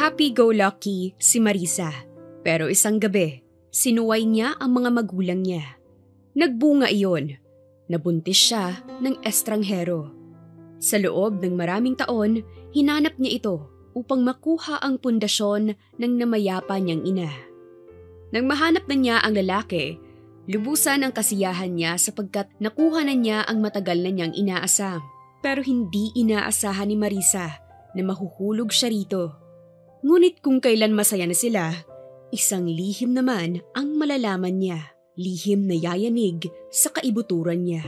Happy-go-lucky si Marisa. Pero isang gabi, sinuway niya ang mga magulang niya. Nagbunga iyon. Nabuntis siya ng estranghero. Sa loob ng maraming taon, hinanap niya ito upang makuha ang pundasyon ng namayapa niyang ina. Nang mahanap na niya ang lalaki, lubusan ang kasiyahan niya sapagkat nakuha na niya ang matagal na niyang inaasam. Pero hindi inaasahan ni Marisa na mahuhulog siya rito. Ngunit kung kailan masaya na sila, isang lihim naman ang malalaman niya. Lihim na yayanig sa kaibuturan niya.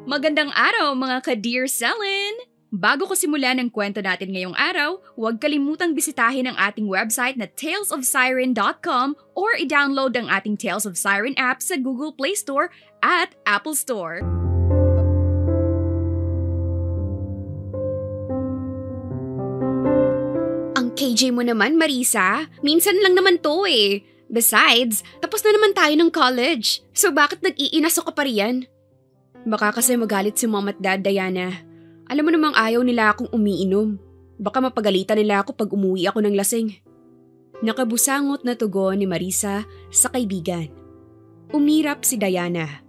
Magandang araw mga ka-Dear Selin! Bago ko simulan ang kwento natin ngayong araw, huwag kalimutang bisitahin ang ating website na talesofsiren.com or i-download ang ating Tales of Siren app sa Google Play Store at Apple Store. Ang KJ mo naman, Marisa. Minsan lang naman to eh. Besides, tapos na naman tayo ng college. So bakit nag-iinaso ka pa riyan? Baka kasi magalit si Mom at Dad, Diana. Alam mo namang ayaw nila akong umiinom. Baka mapagalitan nila ako pag umuwi ako ng lasing. Nakabusangot na tugon ni Marisa sa kaibigan. Umirap si Diana.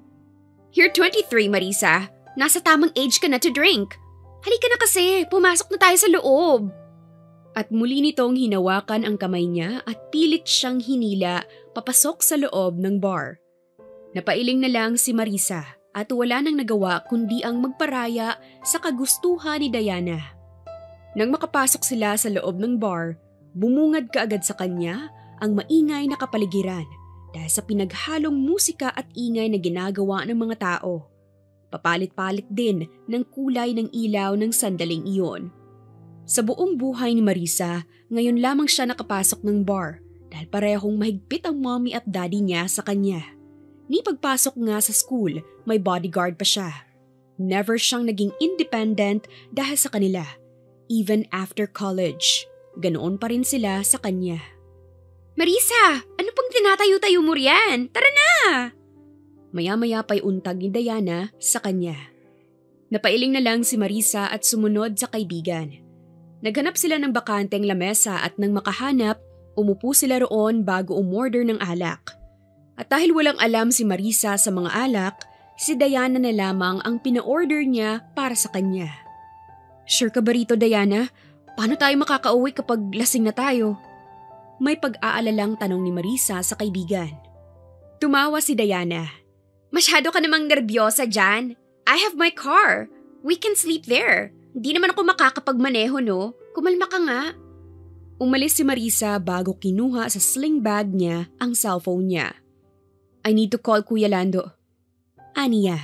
You're 23, Marisa. Nasa tamang age ka na to drink. Halika na kasi, pumasok na tayo sa loob. At muli nitong hinawakan ang kamay niya at pilit siyang hinila papasok sa loob ng bar. Napailing na lang si Marisa. At wala nang nagawa kundi ang magparaya sa kagustuhan ni Diana. Nang makapasok sila sa loob ng bar, bumungad kaagad sa kanya ang maingay na kapaligiran dahil sa pinaghalong musika at ingay na ginagawa ng mga tao. Papalit-palit din ng kulay ng ilaw ng sandaling iyon. Sa buong buhay ni Marisa, ngayon lamang siya nakapasok ng bar dahil parehong mahigpit ang mommy at daddy niya sa kanya. Ni pagpasok nga sa school, may bodyguard pa siya. Never siyang naging independent dahil sa kanila. Even after college, ganoon pa rin sila sa kanya. Marisa, ano pang tinatayo-tayo mo riyan? Tara na! Maya-maya pa'y untag ni Diana sa kanya. Napailing na lang si Marisa at sumunod sa kaibigan. Naghanap sila ng bakanteng lamesa at nang makahanap, umupo sila roon bago umorder ng alak. At dahil walang alam si Marisa sa mga alak, si Diana na lamang ang pina-order niya para sa kanya. Sure ka ba rito, Diana? Paano tayo makakauwi kapag lasing na tayo? May pag-aalalang tanong ni Marisa sa kaibigan. Tumawa si Diana. Masyado ka namang nerbyosa dyan. I have my car. We can sleep there. Hindi naman ako makakapagmaneho, no? Kumalma ka nga. Umalis si Marisa bago kinuha sa sling bag niya ang cellphone niya. I need to call Kuya Lando. Aniya.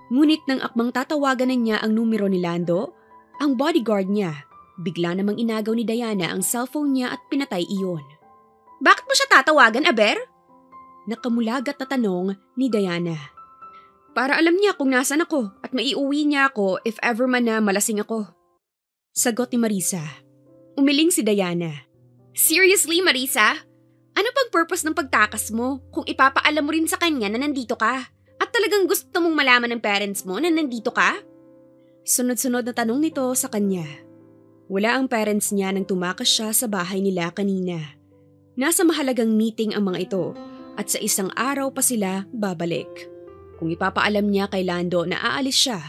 Ngunit nang akmang tatawagan na niya ang numero ni Lando, ang bodyguard niya, bigla namang inagaw ni Diana ang cellphone niya at pinatay iyon. Bakit mo siya tatawagan, Aber? Nakamulagat na tanong ni Diana. Para alam niya kung nasan ako at maiuwi niya ako if ever man na malasing ako. Sagot ni Marisa. Umiling si Diana. Seriously, Marisa? Ano pang purpose ng pagtakas mo kung ipapaalam mo rin sa kanya na nandito ka? At talagang gusto mong malaman ng parents mo na nandito ka? Sunod-sunod na tanong nito sa kanya. Wala ang parents niya nang tumakas siya sa bahay nila kanina. Nasa mahalagang meeting ang mga ito at sa isang araw pa sila babalik. Kung ipapaalam niya kay Lando na aalis siya,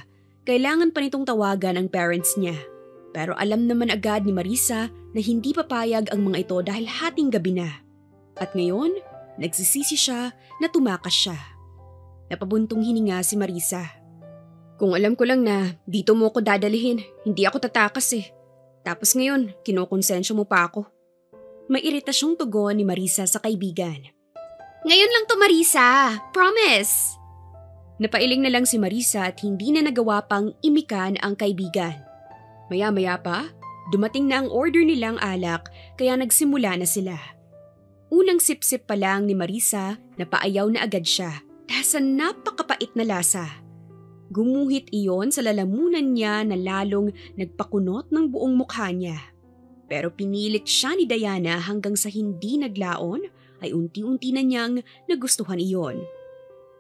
kailangan pa nitong tawagan ang parents niya. Pero alam naman agad ni Marisa na hindi papayag ang mga ito dahil hating gabi na. At ngayon, nagsisisi siya na tumakas siya. Napabuntong hininga si Marisa. Kung alam ko lang na dito mo ako dadalihin, hindi ako tatakas eh. Tapos ngayon, kinokonsensya mo pa ako. May iritasyong tugon ni Marisa sa kaibigan. Ngayon lang to, Marisa. Promise! Napailing na lang si Marisa at hindi na nagawa pang imikan ang kaibigan. Maya-maya pa, dumating na ang order nilang alak kaya nagsimula na sila. Unang sip-sip pa lang ni Marisa, napaayaw na agad siya dahil sa napakapait na lasa. Gumuhit iyon sa lalamunan niya na lalong nagpakunot ng buong mukha niya. Pero pinilit siya ni Diana hanggang sa hindi naglaon ay unti-unti na niyang nagustuhan iyon.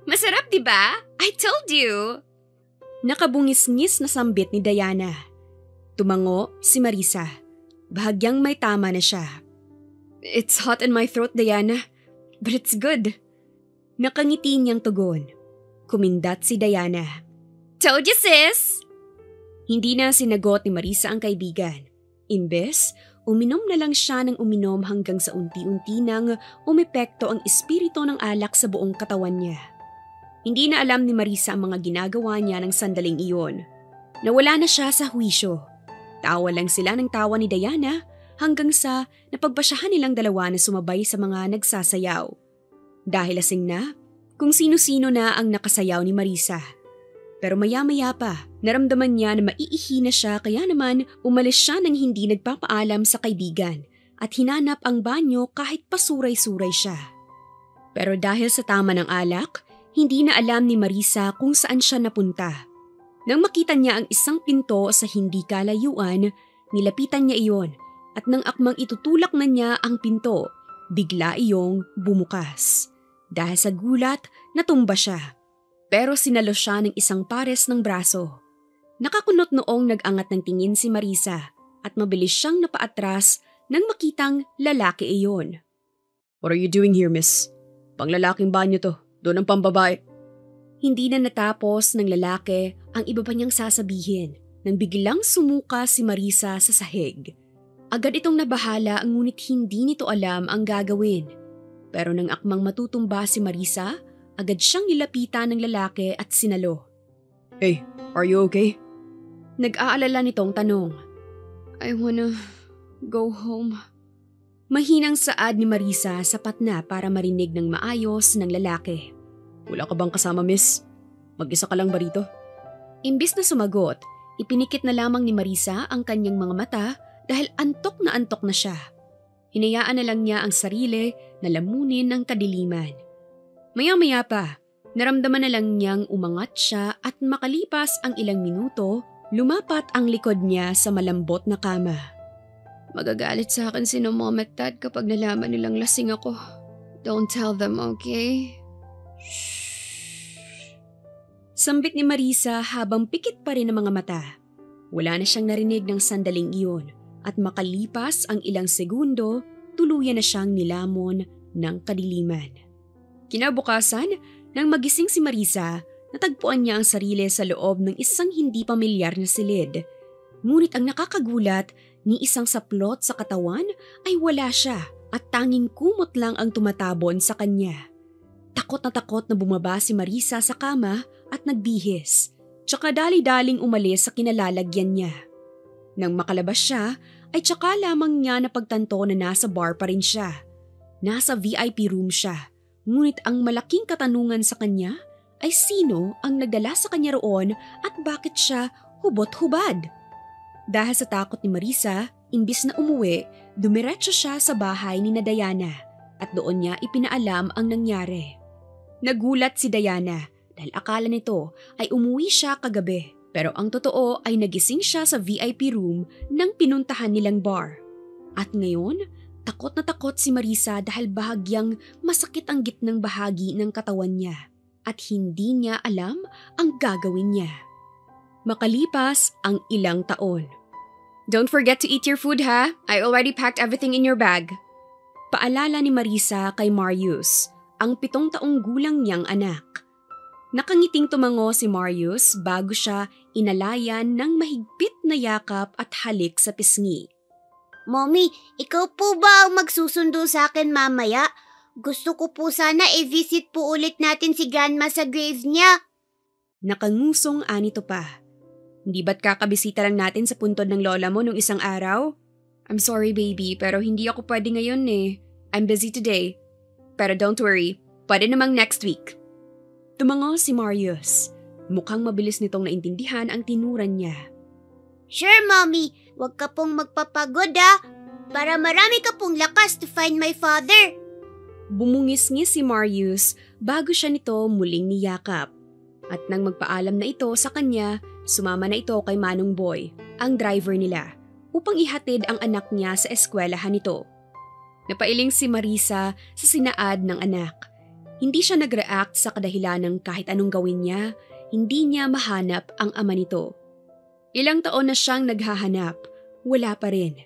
Masarap, di ba? I told you! Nakabungis-ngis na sambit ni Diana. Tumango si Marisa. Bahagyang may tama na siya. It's hot in my throat, Diana. But it's good. Nakangiti niyang tugon. Kumindat si Diana. Told you, sis! Hindi na sinagot ni Marisa ang kaibigan. Imbes, uminom na lang siya ng uminom hanggang sa unti-unti nang umepekto ang espiritu ng alak sa buong katawan niya. Hindi na alam ni Marisa ang mga ginagawa niya ng sandaling iyon. Nawala na siya sa huwisyo. Tawa lang sila ng tawa ni Diana hanggang sa napagpasyahan nilang dalawa na sumabay sa mga nagsasayaw. Dahil lasing na, kung sino-sino na ang nakasayaw ni Marisa. Pero maya-maya pa, naramdaman niya na maiihi na siya kaya naman umalis siya nang hindi nagpapaalam sa kaibigan at hinanap ang banyo kahit pasuray-suray siya. Pero dahil sa tama ng alak, hindi na alam ni Marisa kung saan siya napunta. Nang makita niya ang isang pinto sa hindi kalayuan, nilapitan niya iyon at nang akmang itutulak na niya ang pinto, bigla iyong bumukas. Dahil sa gulat, natumba siya. Pero sinalo siya ng isang pares ng braso. Nakakunot noong nag-angat ng tingin si Marisa at mabilis siyang napaatras nang makitang lalaki iyon. What are you doing here, miss? Panglalaking banyo to, doon ang pambabae. Hindi na natapos ng lalaki ang iba pa niyang sasabihin nang biglang sumuka si Marisa sa sahig. Agad itong nabahala ngunit hindi nito alam ang gagawin. Pero nang akmang matutumba si Marisa, agad siyang nilapitan ng lalaki at sinalo. Hey, are you okay? Nag-aalala nitong tanong. I wanna go home. Mahinang saad ni Marisa sapat na para marinig ng maayos ng lalaki. Wala ka bang kasama, miss? Mag-isa ka lang ba rito? Imbis na sumagot, ipinikit na lamang ni Marisa ang kanyang mga mata dahil antok na siya. Hinayaan na lang niya ang sarili na lamunin ng kadiliman. Maya-maya pa, naramdaman na lang niyang umangat siya at makalipas ang ilang minuto, lumapat ang likod niya sa malambot na kama. Magagalit sa akin si mom at dad kapag nalaman nilang lasing ako. Don't tell them, okay? Shh. Sambit ni Marisa habang pikit pa rin ang mga mata. Wala na siyang narinig ng sandaling iyon at makalipas ang ilang segundo, tuluyan na siyang nilamon ng kadiliman. Kinabukasan, nang magising si Marisa, natagpuan niya ang sarili sa loob ng isang hindi pamilyar na silid. Ngunit ang nakakagulat, ni isang saplot sa katawan ay wala siya at tanging kumot lang ang tumatabon sa kanya. Takot na bumaba si Marisa sa kama at nagbihis, tsaka dali-daling umalis sa kinalalagyan niya. Nang makalabas siya, ay tsaka lamang niya napagtanto na nasa bar pa rin siya. Nasa VIP room siya, ngunit ang malaking katanungan sa kanya ay sino ang nagdala sa kanya roon at bakit siya hubot-hubad. Dahil sa takot ni Marisa, imbis na umuwi, dumiretso siya sa bahay ni Diana at doon niya ipinaalam ang nangyari. Nagulat si Diana dahil akala nito ay umuwi siya kagabi. Pero ang totoo ay nagising siya sa VIP room nang pinuntahan nilang bar. At ngayon, takot na takot si Marisa dahil bahagyang masakit ang gitnang bahagi ng katawan niya at hindi niya alam ang gagawin niya. Makalipas ang ilang taon. Don't forget to eat your food, ha? I already packed everything in your bag. Paalala ni Marisa kay Marius, ang 7 taong gulang niyang anak. Nakangiting tumango si Marius bago siya inalayan ng mahigpit na yakap at halik sa pisngi. Mommy, ikaw po ba ang magsusundo sa akin mamaya? Gusto ko po sana i-visit po ulit natin si Grandma sa grave niya. Nakangusong anito pa. Hindi ba't kakabisita lang natin sa puntod ng lola mo nung isang araw? I'm sorry baby, pero hindi ako pwede ngayon eh. I'm busy today. Pero don't worry, pwede namang next week. Tumango si Marius. Mukhang mabilis nitong naintindihan ang tinuran niya. Sure, Mommy. Huwag ka pong magpapagod para marami ka pong lakas to find my father. Bumungis-ngis si Marius bago siya nito muling niyakap. At nang magpaalam na ito sa kanya, sumama na ito kay Manong Boy, ang driver nila, upang ihatid ang anak niya sa eskwelahan nito. Napailing si Marisa sa sinaad ng anak. Hindi siya nag-react sa kadahilan ng kahit anong gawin niya, hindi niya mahanap ang ama nito. Ilang taon na siyang naghahanap, wala pa rin.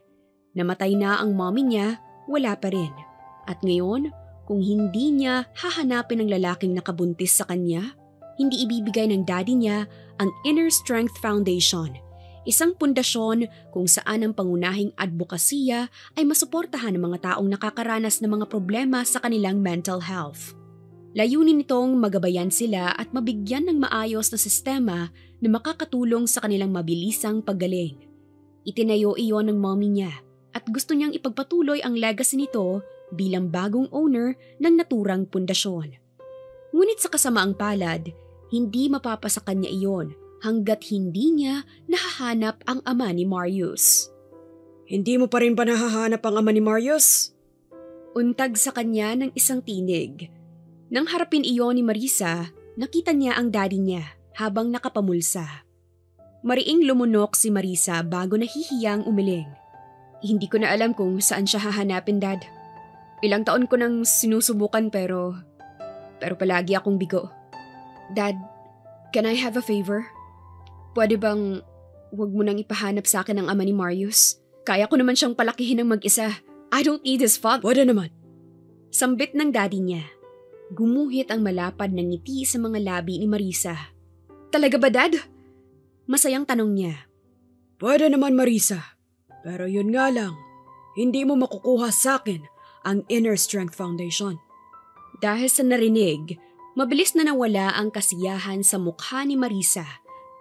Namatay na ang mommy niya, wala pa rin. At ngayon, kung hindi niya hahanapin ang lalaking nakabuntis sa kanya, hindi ibibigay ng daddy niya ang Inner Strength Foundation, isang pundasyon kung saan ang pangunahing advokasya ay masuportahan ng mga taong nakakaranas ng mga problema sa kanilang mental health. Layunin nitong magabayan sila at mabigyan ng maayos na sistema na makakatulong sa kanilang mabilisang paggaling. Itinayo iyon ng mommy niya at gusto niyang ipagpatuloy ang legacy nito bilang bagong owner ng naturang pundasyon. Ngunit sa kasamaang palad, hindi mapapasa kanya iyon hanggat hindi niya nahahanap ang ama ni Marius. Hindi mo pa rin ba nahahanap ang ama ni Marius? Untag sa kanya ng isang tinig. Nang harapin iyon ni Marisa, nakita niya ang daddy niya habang nakapamulsa. Mariing lumunok si Marisa bago nahihiyang umiling. Hindi ko na alam kung saan siya hahanapin, Dad. Ilang taon ko nang sinusubukan pero palagi akong bigo. Dad, can I have a favor? Pwede bang wag mo nang ipahanap sa akin ang ama ni Marius? Kaya ko naman siyang palakihin ng mag-isa. I don't need his father. Pwede naman. Sambit ng daddy niya. Gumuhit ang malapad na ngiti sa mga labi ni Marisa. Talaga ba, Dad? Masayang tanong niya. Pwede naman, Marisa. Pero yun nga lang, hindi mo makukuha sa akin ang Inner Strength Foundation. Dahil sa narinig, mabilis na nawala ang kasiyahan sa mukha ni Marisa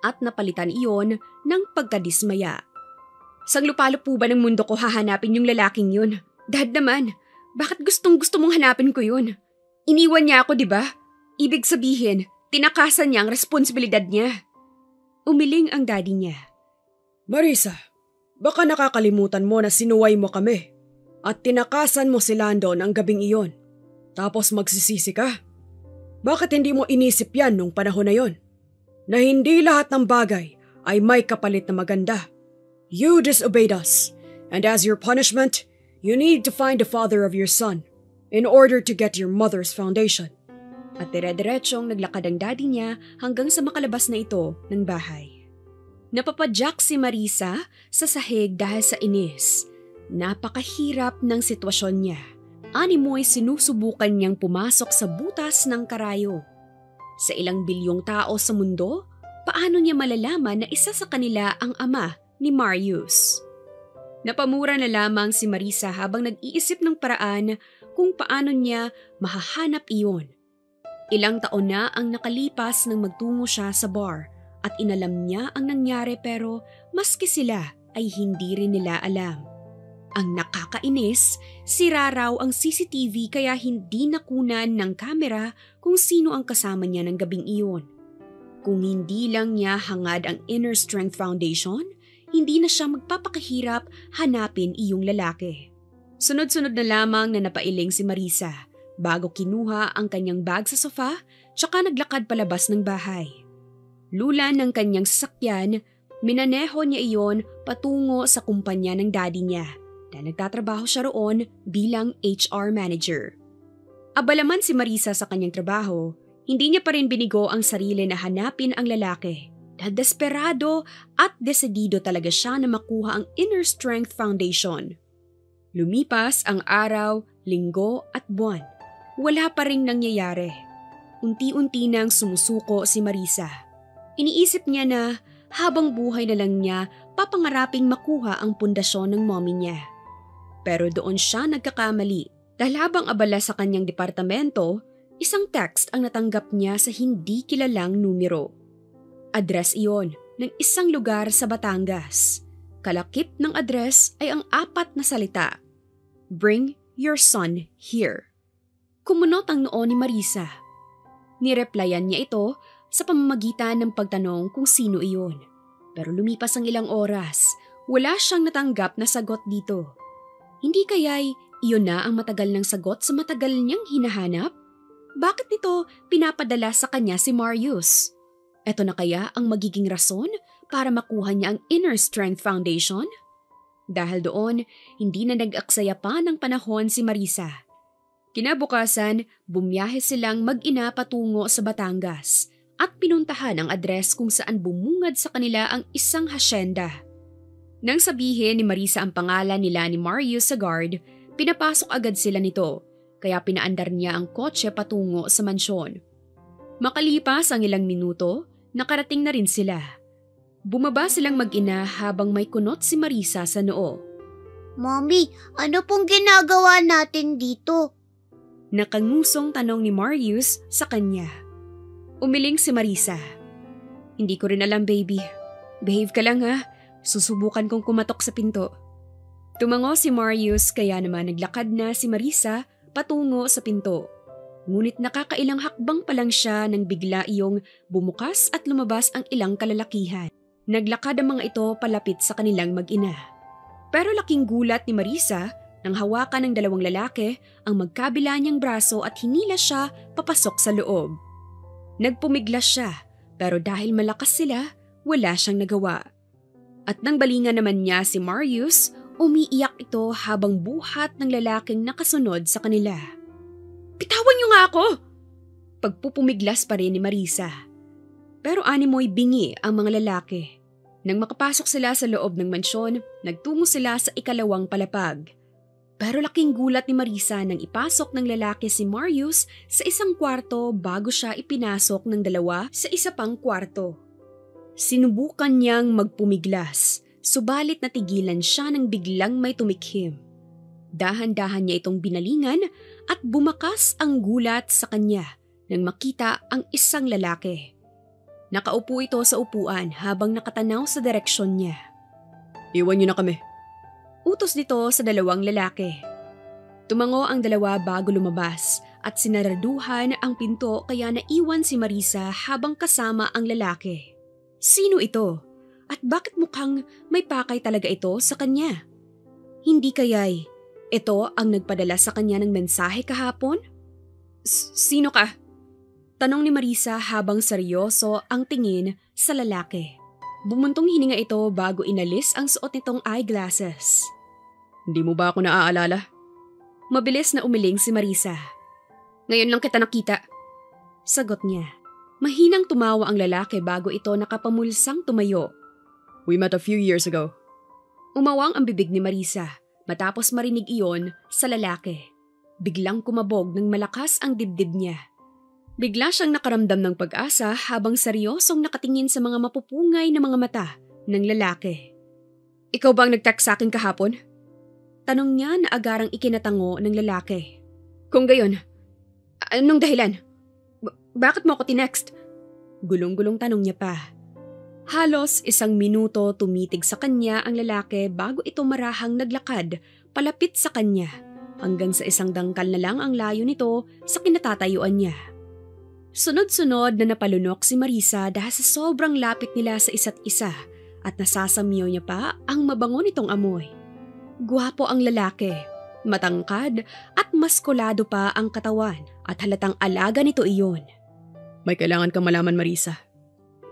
at napalitan iyon ng pagkadismaya. Sanglupalo po ba ng mundo ko hahanapin yung lalaking yun? Dad naman, bakit gustong-gusto mong hanapin ko yun? Iniwan niya ako, di ba? Ibig sabihin, tinakasan niya ang responsibilidad niya. Umiling ang daddy niya. Marisa, baka nakakalimutan mo na sinuway mo kami at tinakasan mo si Landon ang gabing iyon. Tapos magsisisi ka. Bakit hindi mo inisip yan nung panahon na yon? Na hindi lahat ng bagay ay may kapalit na maganda. You disobeyed us, and as your punishment, you need to find the father of your son in order to get your mother's foundation. At dire-diretsong naglakad ang daddy niya hanggang sa makalabas na ito ng bahay. Napapadyak si Marisa sa sahig dahil sa inis. Napakahirap ng sitwasyon niya. Animoy sinusubukan niyang pumasok sa butas ng karayo. Sa ilang bilyong tao sa mundo, paano niya malalaman na isa sa kanila ang ama ni Marius? Napamura na lamang si Marisa habang nag-iisip ng paraan kung paano niya mahahanap iyon. Ilang taon na ang nakalipas nang magtungo siya sa bar at inalam niya ang nangyari pero maski sila ay hindi rin nila alam. Ang nakakainis, sira raw ang CCTV kaya hindi nakunan ng kamera kung sino ang kasama niya ng gabing iyon. Kung hindi lang niya hangad ang Inner Strength Foundation, hindi na siya magpapakahirap hanapin iyong lalaki. Sunod-sunod na lamang na napailing si Marisa bago kinuha ang kanyang bag sa sofa tsaka naglakad palabas ng bahay. Lula ng kanyang sasakyan, minaneho niya iyon patungo sa kumpanya ng daddy niya na nagtatrabaho siya roon bilang HR manager. Abalaman si Marisa sa kanyang trabaho, hindi niya pa rin binigo ang sarili na hanapin ang lalaki. Dahil desperado at desidido talaga siya na makuha ang Inner Strength Foundation. Lumipas ang araw, linggo at buwan. Wala pa ring nangyayari. Unti-unti nang sumusuko si Marisa. Iniisip niya na habang buhay na lang niya papangaraping makuha ang pundasyon ng mommy niya. Pero doon siya nagkakamali dahil habang abala sa kanyang departamento, isang text ang natanggap niya sa hindi kilalang numero. Address iyon ng isang lugar sa Batangas. Kalakip ng address ay ang 4 na salita. Bring your son here. Kumunot ang noo ni Marisa. Nireplyan niya ito sa pamamagitan ng pagtanong kung sino iyon. Pero lumipas ang ilang oras, wala siyang natanggap na sagot dito. Hindi kaya'y iyon na ang matagal ng sagot sa matagal niyang hinahanap? Bakit nito pinapadala sa kanya si Marius? Ito na kaya ang magiging rason para makuha niya ang Inner Strength Foundation? Dahil doon, hindi na nag-aksaya pa ng panahon si Marisa. Kinabukasan, bumiyahe silang mag-ina patungo sa Batangas at pinuntahan ang address kung saan bumungad sa kanila ang isang hasyenda. Nang sabihin ni Marisa ang pangalan nila ni Marius sa guard, pinapasok agad sila nito, kaya pinaandar niya ang kotse patungo sa mansyon. Makalipas ang ilang minuto, nakarating na rin sila. Bumaba silang mag-ina habang may kunot si Marisa sa noo. Mommy, ano pong ginagawa natin dito? Nakangusong tanong ni Marius sa kanya. Umiling si Marisa. Hindi ko rin alam, baby. Behave ka lang ha. Susubukan kong kumatok sa pinto. Tumango si Marius kaya naman naglakad na si Marisa patungo sa pinto. Ngunit nakakailang hakbang pa lang siya nang bigla iyong bumukas at lumabas ang ilang kalalakihan. Naglakad ang mga ito palapit sa kanilang mag-ina. Pero laking gulat ni Marisa nang hawakan ng dalawang lalaki ang magkabila niyang braso at hinila siya papasok sa loob. Nagpumiglas siya pero dahil malakas sila, wala siyang nagawa. At nang balingan naman niya si Marius, umiiyak ito habang buhat ng lalaking nakasunod sa kanila. Bitawan niyo nga ako! Pagpupumiglas pa rin ni Marisa. Pero animoy bingi ang mga lalaki. Nang makapasok sila sa loob ng mansyon, nagtungo sila sa ikalawang palapag. Pero laking gulat ni Marisa nang ipasok ng lalaki si Marius sa isang kwarto bago siya ipinasok ng dalawa sa isa pang kwarto. Sinubukan niyang magpumiglas, subalit natigilan siya nang biglang may tumikhim. Dahan-dahan niya itong binalingan at bumakas ang gulat sa kanya nang makita ang isang lalaki. Nakaupo ito sa upuan habang nakatanaw sa direksyon niya. Iwan niyo na kami. Utos nito sa dalawang lalaki. Tumango ang dalawa bago lumabas at sinaraduhan ang pinto kaya naiwan si Marisa habang kasama ang lalaki. Sino ito? At bakit mukhang may pakay talaga ito sa kanya? Hindi kaya'y ito ang nagpadala sa kanya ng mensahe kahapon? Sino ka? Tanong ni Marisa habang seryoso ang tingin sa lalaki. Bumuntong hininga ito bago inalis ang suot nitong eyeglasses. Hindi mo ba ako naaalala? Mabilis na umiling si Marisa. Ngayon lang kita nakita. Sagot niya. Mahinang tumawa ang lalaki bago ito nakapamulsang tumayo. We met a few years ago. Umawang ang bibig ni Marisa matapos marinig iyon sa lalaki. Biglang kumabog ng malakas ang dibdib niya. Bigla siyang nakaramdam ng pag-asa habang seryosong nakatingin sa mga mapupungay na mga mata ng lalaki. Ikaw ba ang nag-text sa akin kahapon? Tanong niya na agarang ikinatango ng lalaki. Kung gayon, anong dahilan? Bakit mo ako tinext? Gulong-gulong tanong niya pa. Halos 1 minuto tumitig sa kanya ang lalaki bago ito marahang naglakad palapit sa kanya hanggang sa isang dangkal na lang ang layo nito sa kinatatayuan niya. Sunod-sunod na napalunok si Marisa dahil sa sobrang lapit nila sa isa't isa at nasasamyaw niya pa ang mabango nitong amoy. Gwapo ang lalaki, matangkad at maskulado pa ang katawan at halatang alaga nito iyon. May kailangan kang malaman, Marisa.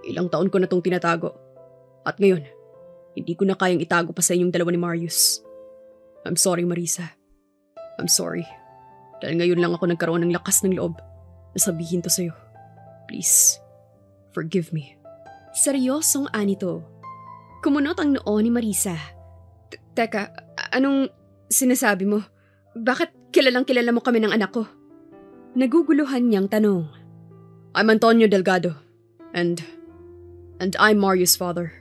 Ilang taon ko na tong tinatago. At ngayon, hindi ko na kayang itago pa sa inyong dalawa ni Marius. I'm sorry, Marisa. I'm sorry. Dahil ngayon lang ako nagkaroon ng lakas ng loob na sabihin to sa'yo. Please, forgive me. Seryosong anito. Kumunot ang noo ni Marisa. Teka, anong sinasabi mo? Bakit kilalang kilala mo kami ng anak ko? Naguguluhan niyang tanong. I'm Antonio Delgado. And I'm Marius' father.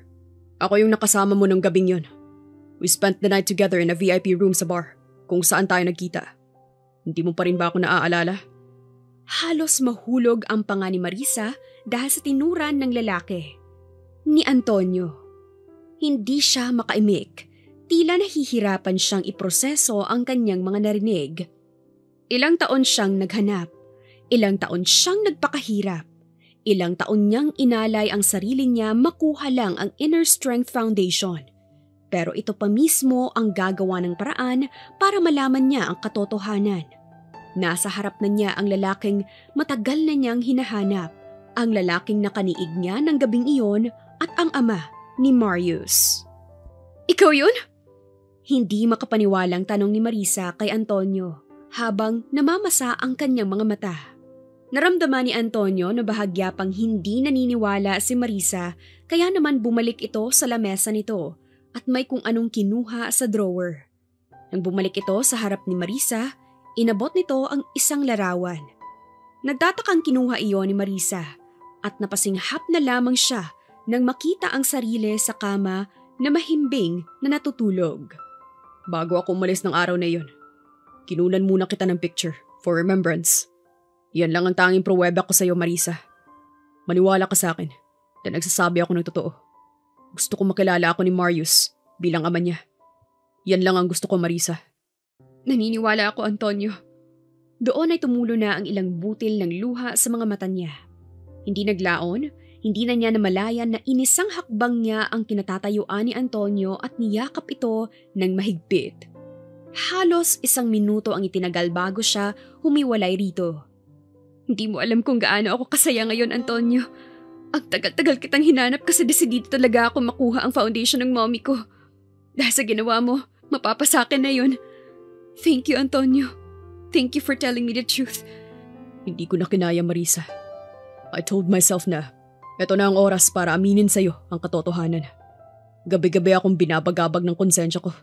Ako yung nakasama mo nung gabing yun. We spent the night together in a VIP room sa bar kung saan tayo nagkita. Hindi mo pa rin ba ako naaalala? Halos mahulog ang panga ni Marisa dahil sa tinuran ng lalaki. Ni Antonio. Hindi siya makaimik. Tila nahihirapan siyang iproseso ang kanyang mga narinig. Ilang taon siyang naghanap. Ilang taon siyang nagpakahirap. Ilang taon niyang inalay ang sarili niya makuha lang ang Inner Strength Foundation. Pero ito pa mismo ang gagawa ng paraan para malaman niya ang katotohanan. Nasa harap na niya ang lalaking matagal na niyang hinahanap, ang lalaking nakaniig niya ng gabing iyon at ang ama ni Marius. Ikaw yun? Hindi makapaniwalang tanong ni Marisa kay Antonio habang namamasa ang kanyang mga mata. Naramdaman ni Antonio na bahagya pang hindi naniniwala si Marisa kaya naman bumalik ito sa lamesa nito at may kung anong kinuha sa drawer. Nang bumalik ito sa harap ni Marisa, inabot nito ang isang larawan. Nagtatakang kinuha iyon ni Marisa at napasinghap na lamang siya nang makita ang sarili sa kama na mahimbing na natutulog. Bago ako umalis ng araw na iyon, kinunan muna kita ng picture for remembrance. Yan lang ang tanging pruweba ko sa iyo, Marisa. Maniwala ka sa akin na nagsasabi ako ng totoo. Gusto ko makilala ako ni Marius bilang ama niya. Yan lang ang gusto ko, Marisa. Naniniwala ako, Antonio. Doon ay tumulo na ang ilang butil ng luha sa mga mata niya. Hindi naglaon, hindi na niya namalayan na inisang hakbang niya ang kinatatayuan ni Antonio at niyakap ito ng mahigpit. Halos 1 minuto ang itinagal bago siya humiwalay rito. Hindi mo alam kung gaano ako kasaya ngayon, Antonio. Ang tagal-tagal kitang hinanap kasi desidido talaga ako makuha ang foundation ng mommy ko. Dahil sa ginawa mo, mapapasakin na yun. Thank you, Antonio. Thank you for telling me the truth. Hindi ko na kinaya, Marisa. I told myself na eto na ang oras para aminin sa'yo ang katotohanan. Gabi-gabi akong binabagabag ng konsensya ko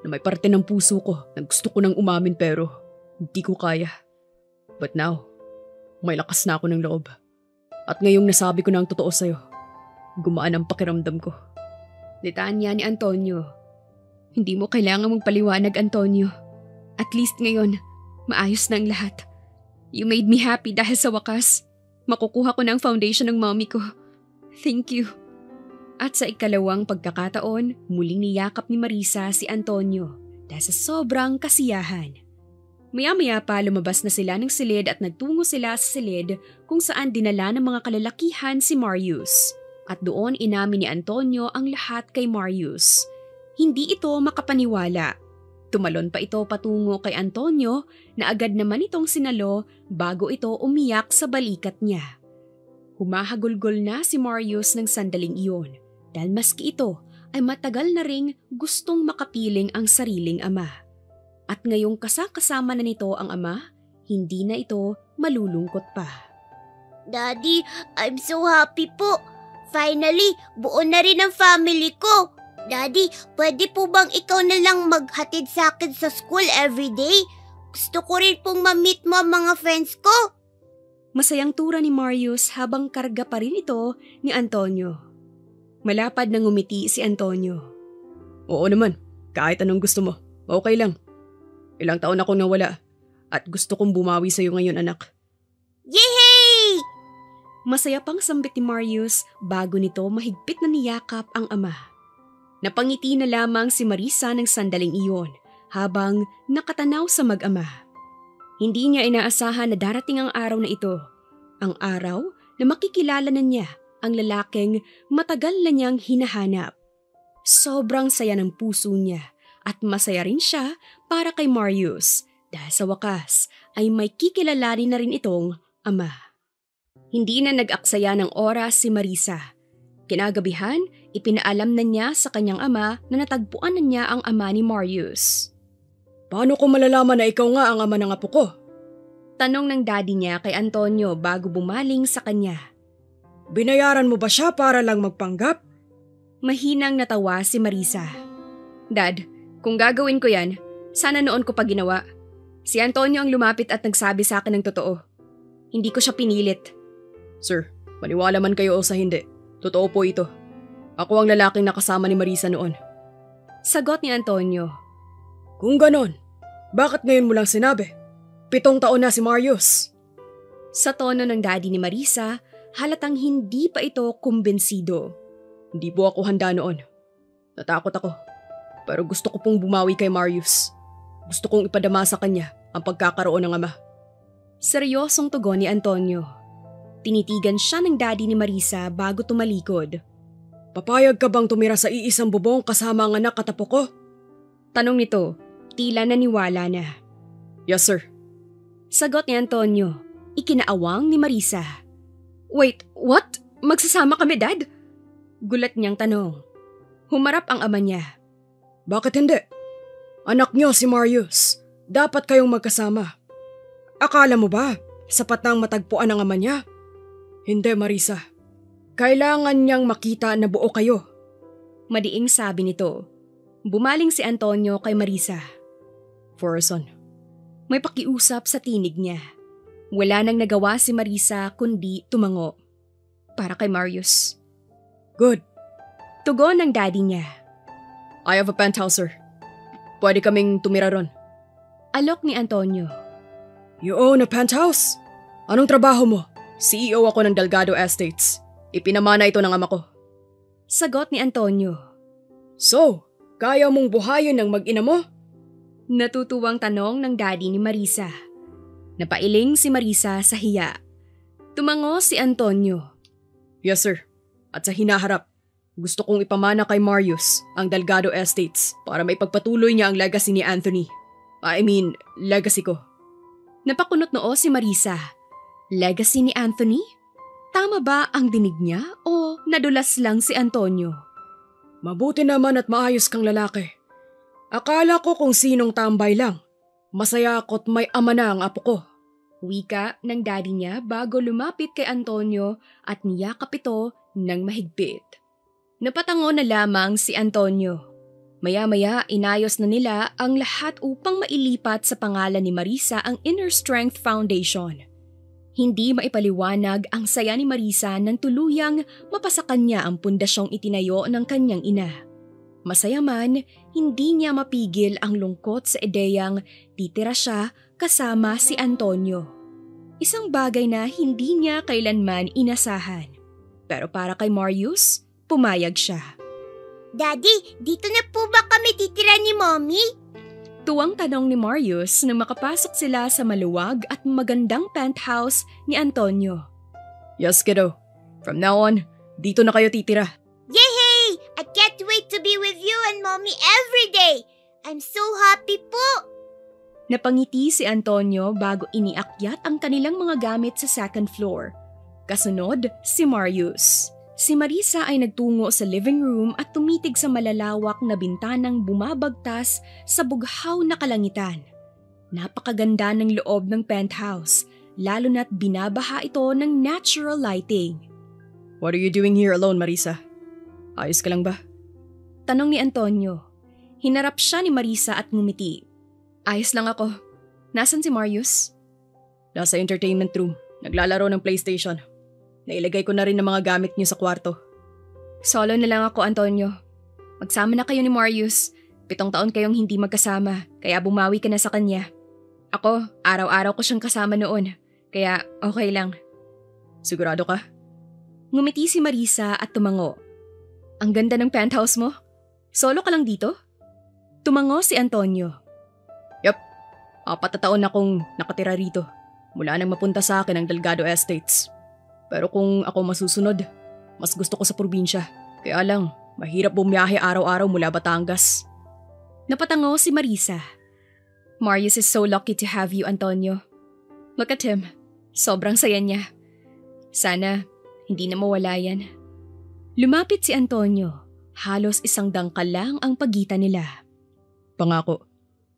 na may parte ng puso ko na gusto ko nang umamin pero hindi ko kaya. But now, may lakas na ako ng loob. At ngayong nasabi ko na ang totoo sa'yo, gumaan ang pakiramdam ko. Litanya ni Antonio. Hindi mo kailangang magpaliwanag, Antonio. At least ngayon, maayos na ang lahat. You made me happy dahil sa wakas, makukuha ko na ang foundation ng mommy ko. Thank you. At sa ikalawang pagkakataon, muling niyakap ni Marisa si Antonio dahil sa sobrang kasiyahan. Maya-maya pa lumabas na sila ng silid at nagtungo sila sa silid kung saan dinala ng mga kalalakihan si Marius. At doon inamin ni Antonio ang lahat kay Marius. Hindi ito makapaniwala. Tumalon pa ito patungo kay Antonio na agad naman itong sinalo bago ito umiyak sa balikat niya. Humahagulgol na si Marius ng sandaling iyon dahil maski ito ay matagal na ring gustong makapiling ang sariling ama. At ngayong kasama na nito ang ama, hindi na ito malulungkot pa. Daddy, I'm so happy po. Finally, buo na rin ang family ko. Daddy, pwede po bang ikaw na lang maghatid sa akin sa school everyday? Gusto ko rin pong ma-meet mo ang mga friends ko. Masayang tura ni Marius habang karga pa rin ito ni Antonio. Malapad na ngumiti si Antonio. Oo naman, kahit anong gusto mo. Okay lang. Ilang taon akong nawala at gusto kong bumawi sa'yo ngayon, anak. Yehey! Masaya pang sambit ni Marius bago nito mahigpit na niyakap ang ama. Napangiti na lamang si Marisa ng sandaling iyon habang nakatanaw sa mag-ama. Hindi niya inaasahan na darating ang araw na ito. Ang araw na makikilala na niya ang lalaking matagal na niyang hinahanap. Sobrang saya ng puso niya at masaya rin siya para kay Marius dahil sa wakas ay may kikilalanin na rin itong ama. Hindi na nag-aksaya ng oras si Marisa. Kinagabihan, ipinaalam na niya sa kanyang ama na natagpuan na niya ang ama ni Marius. Paano ko malalaman na ikaw nga ang ama ng apo ko? Tanong ng daddy niya kay Antonio bago bumaling sa kanya. Binayaran mo ba siya para lang magpanggap? Mahinang natawa si Marisa. Dad, kung gagawin ko yan, sana noon ko pa ginawa. Si Antonio ang lumapit at nagsabi sa akin ng totoo. Hindi ko siya pinilit. Sir, maniwala man kayo o sa hindi, totoo po ito. Ako ang lalaking nakasama ni Marisa noon. Sagot ni Antonio. Kung ganon, bakit ngayon mo lang sinabi? 7 taon na si Marius. Sa tono ng daddy ni Marisa, halatang hindi pa ito kumbensido. Hindi po ako handa noon. Natakot ako. Pero gusto ko pong bumawi kay Marius. Gusto kong ipadama sa kanya ang pagkakaroon ng ama. Seryosong tugon ni Antonio. Tinitigan siya ng daddy ni Marisa bago tumalikod. Papayag ka bang tumira sa iisang bubong kasama ang anak at apo ko? Tanong nito, tila naniwala na. Yes, sir. Sagot ni Antonio, ikinaawang ni Marisa. Wait, what? Magsasama kami, Dad? Gulat niyang tanong. Humarap ang ama niya. Bakit hindi? Anak niyo si Marius. Dapat kayong magkasama. Akala mo ba, sapat nang matagpuan ang ama niya? Hindi, Marisa. Kailangan niyang makita na buo kayo. Madiing sabi nito. Bumaling si Antonio kay Marisa. Forson. May pakiusap sa tinig niya. Wala nang nagawa si Marisa kundi tumango. Para kay Marius. Good. Tugon ng daddy niya. I have a penthouse, sir. Pwede kaming tumira ron. Alok ni Antonio. You own a penthouse? Anong trabaho mo? CEO ako ng Delgado Estates. Ipinamana ito ng ama ko. Sagot ni Antonio. So, kaya mong buhayin ng mag-ina mo? Natutuwang tanong ng daddy ni Marisa. Napailing si Marisa sa hiya. Tumango si Antonio. Yes, sir. At sa hinaharap, gusto kong ipamana kay Marius ang Delgado Estates para may pagpatuloy niya ang legacy ni Anthony. Legacy ko. Napakunot noo si Marisa. Legacy ni Anthony? Tama ba ang dinig niya o nadulas lang si Antonio? Mabuti naman at maayos kang lalaki. Akala ko kung sinong tambay lang. Masaya ako't may ama na ang apo ko. Wika ng daddy niya bago lumapit kay Antonio at niyakap ito ng mahigpit. Napatango na lamang si Antonio. Maya-maya inayos na nila ang lahat upang mailipat sa pangalan ni Marisa ang Inner Strength Foundation. Hindi maipaliwanag ang saya ni Marisa nang tuluyang mapasakan niya ang pundasyong itinayo ng kanyang ina. Masaya man, hindi niya mapigil ang lungkot sa ideyang titira siya kasama si Antonio. Isang bagay na hindi niya kailanman inasahan. Pero para kay Marius, pumayag siya. Daddy, dito na po ba kami titira ni Mommy? Tuwang tanong ni Marius nang makapasok sila sa maluwag at magandang penthouse ni Antonio. Yes, kiddo. From now on, dito na kayo titira. Yay! I can't wait to be with you and Mommy every day. I'm so happy po. Napangiti si Antonio bago iniakyat ang kanilang mga gamit sa second floor. Kasunod, si Marius. Si Marisa ay nagtungo sa living room at tumitig sa malalawak na bintanang bumabagtas sa bughaw na kalangitan. Napakaganda ng loob ng penthouse, lalo na't binabaha ito ng natural lighting. What are you doing here alone, Marisa? Ayos ka lang ba? Tanong ni Antonio. Hinarap siya ni Marisa at ngumiti. Ayos lang ako. Nasaan si Marius? Nasa entertainment room. Naglalaro ng PlayStation. Nailagay ko na rin ang mga gamit niyo sa kwarto. Solo na lang ako, Antonio. Magsama na kayo ni Marius. 7 taon kayong hindi magkasama, kaya bumawi ka na sa kanya. Ako, araw-araw ko siyang kasama noon, kaya okay lang. Sigurado ka? Ngumiti si Marisa at tumango. Ang ganda ng penthouse mo. Solo ka lang dito? Tumango si Antonio. Yup, 4 na taon na akong nakatira rito. Mula nang mapunta sa akin ang Delgado Estates. Pero kung ako masusunod, mas gusto ko sa probinsya. Kaya lang, mahirap bumiyahe araw-araw mula Batangas. Napatango si Marisa. Marius is so lucky to have you, Antonio. Look at him. Sobrang saya niya. Sana, hindi na mawala yan. Lumapit si Antonio. Halos 1 dangkal lang ang pagitan nila. Pangako,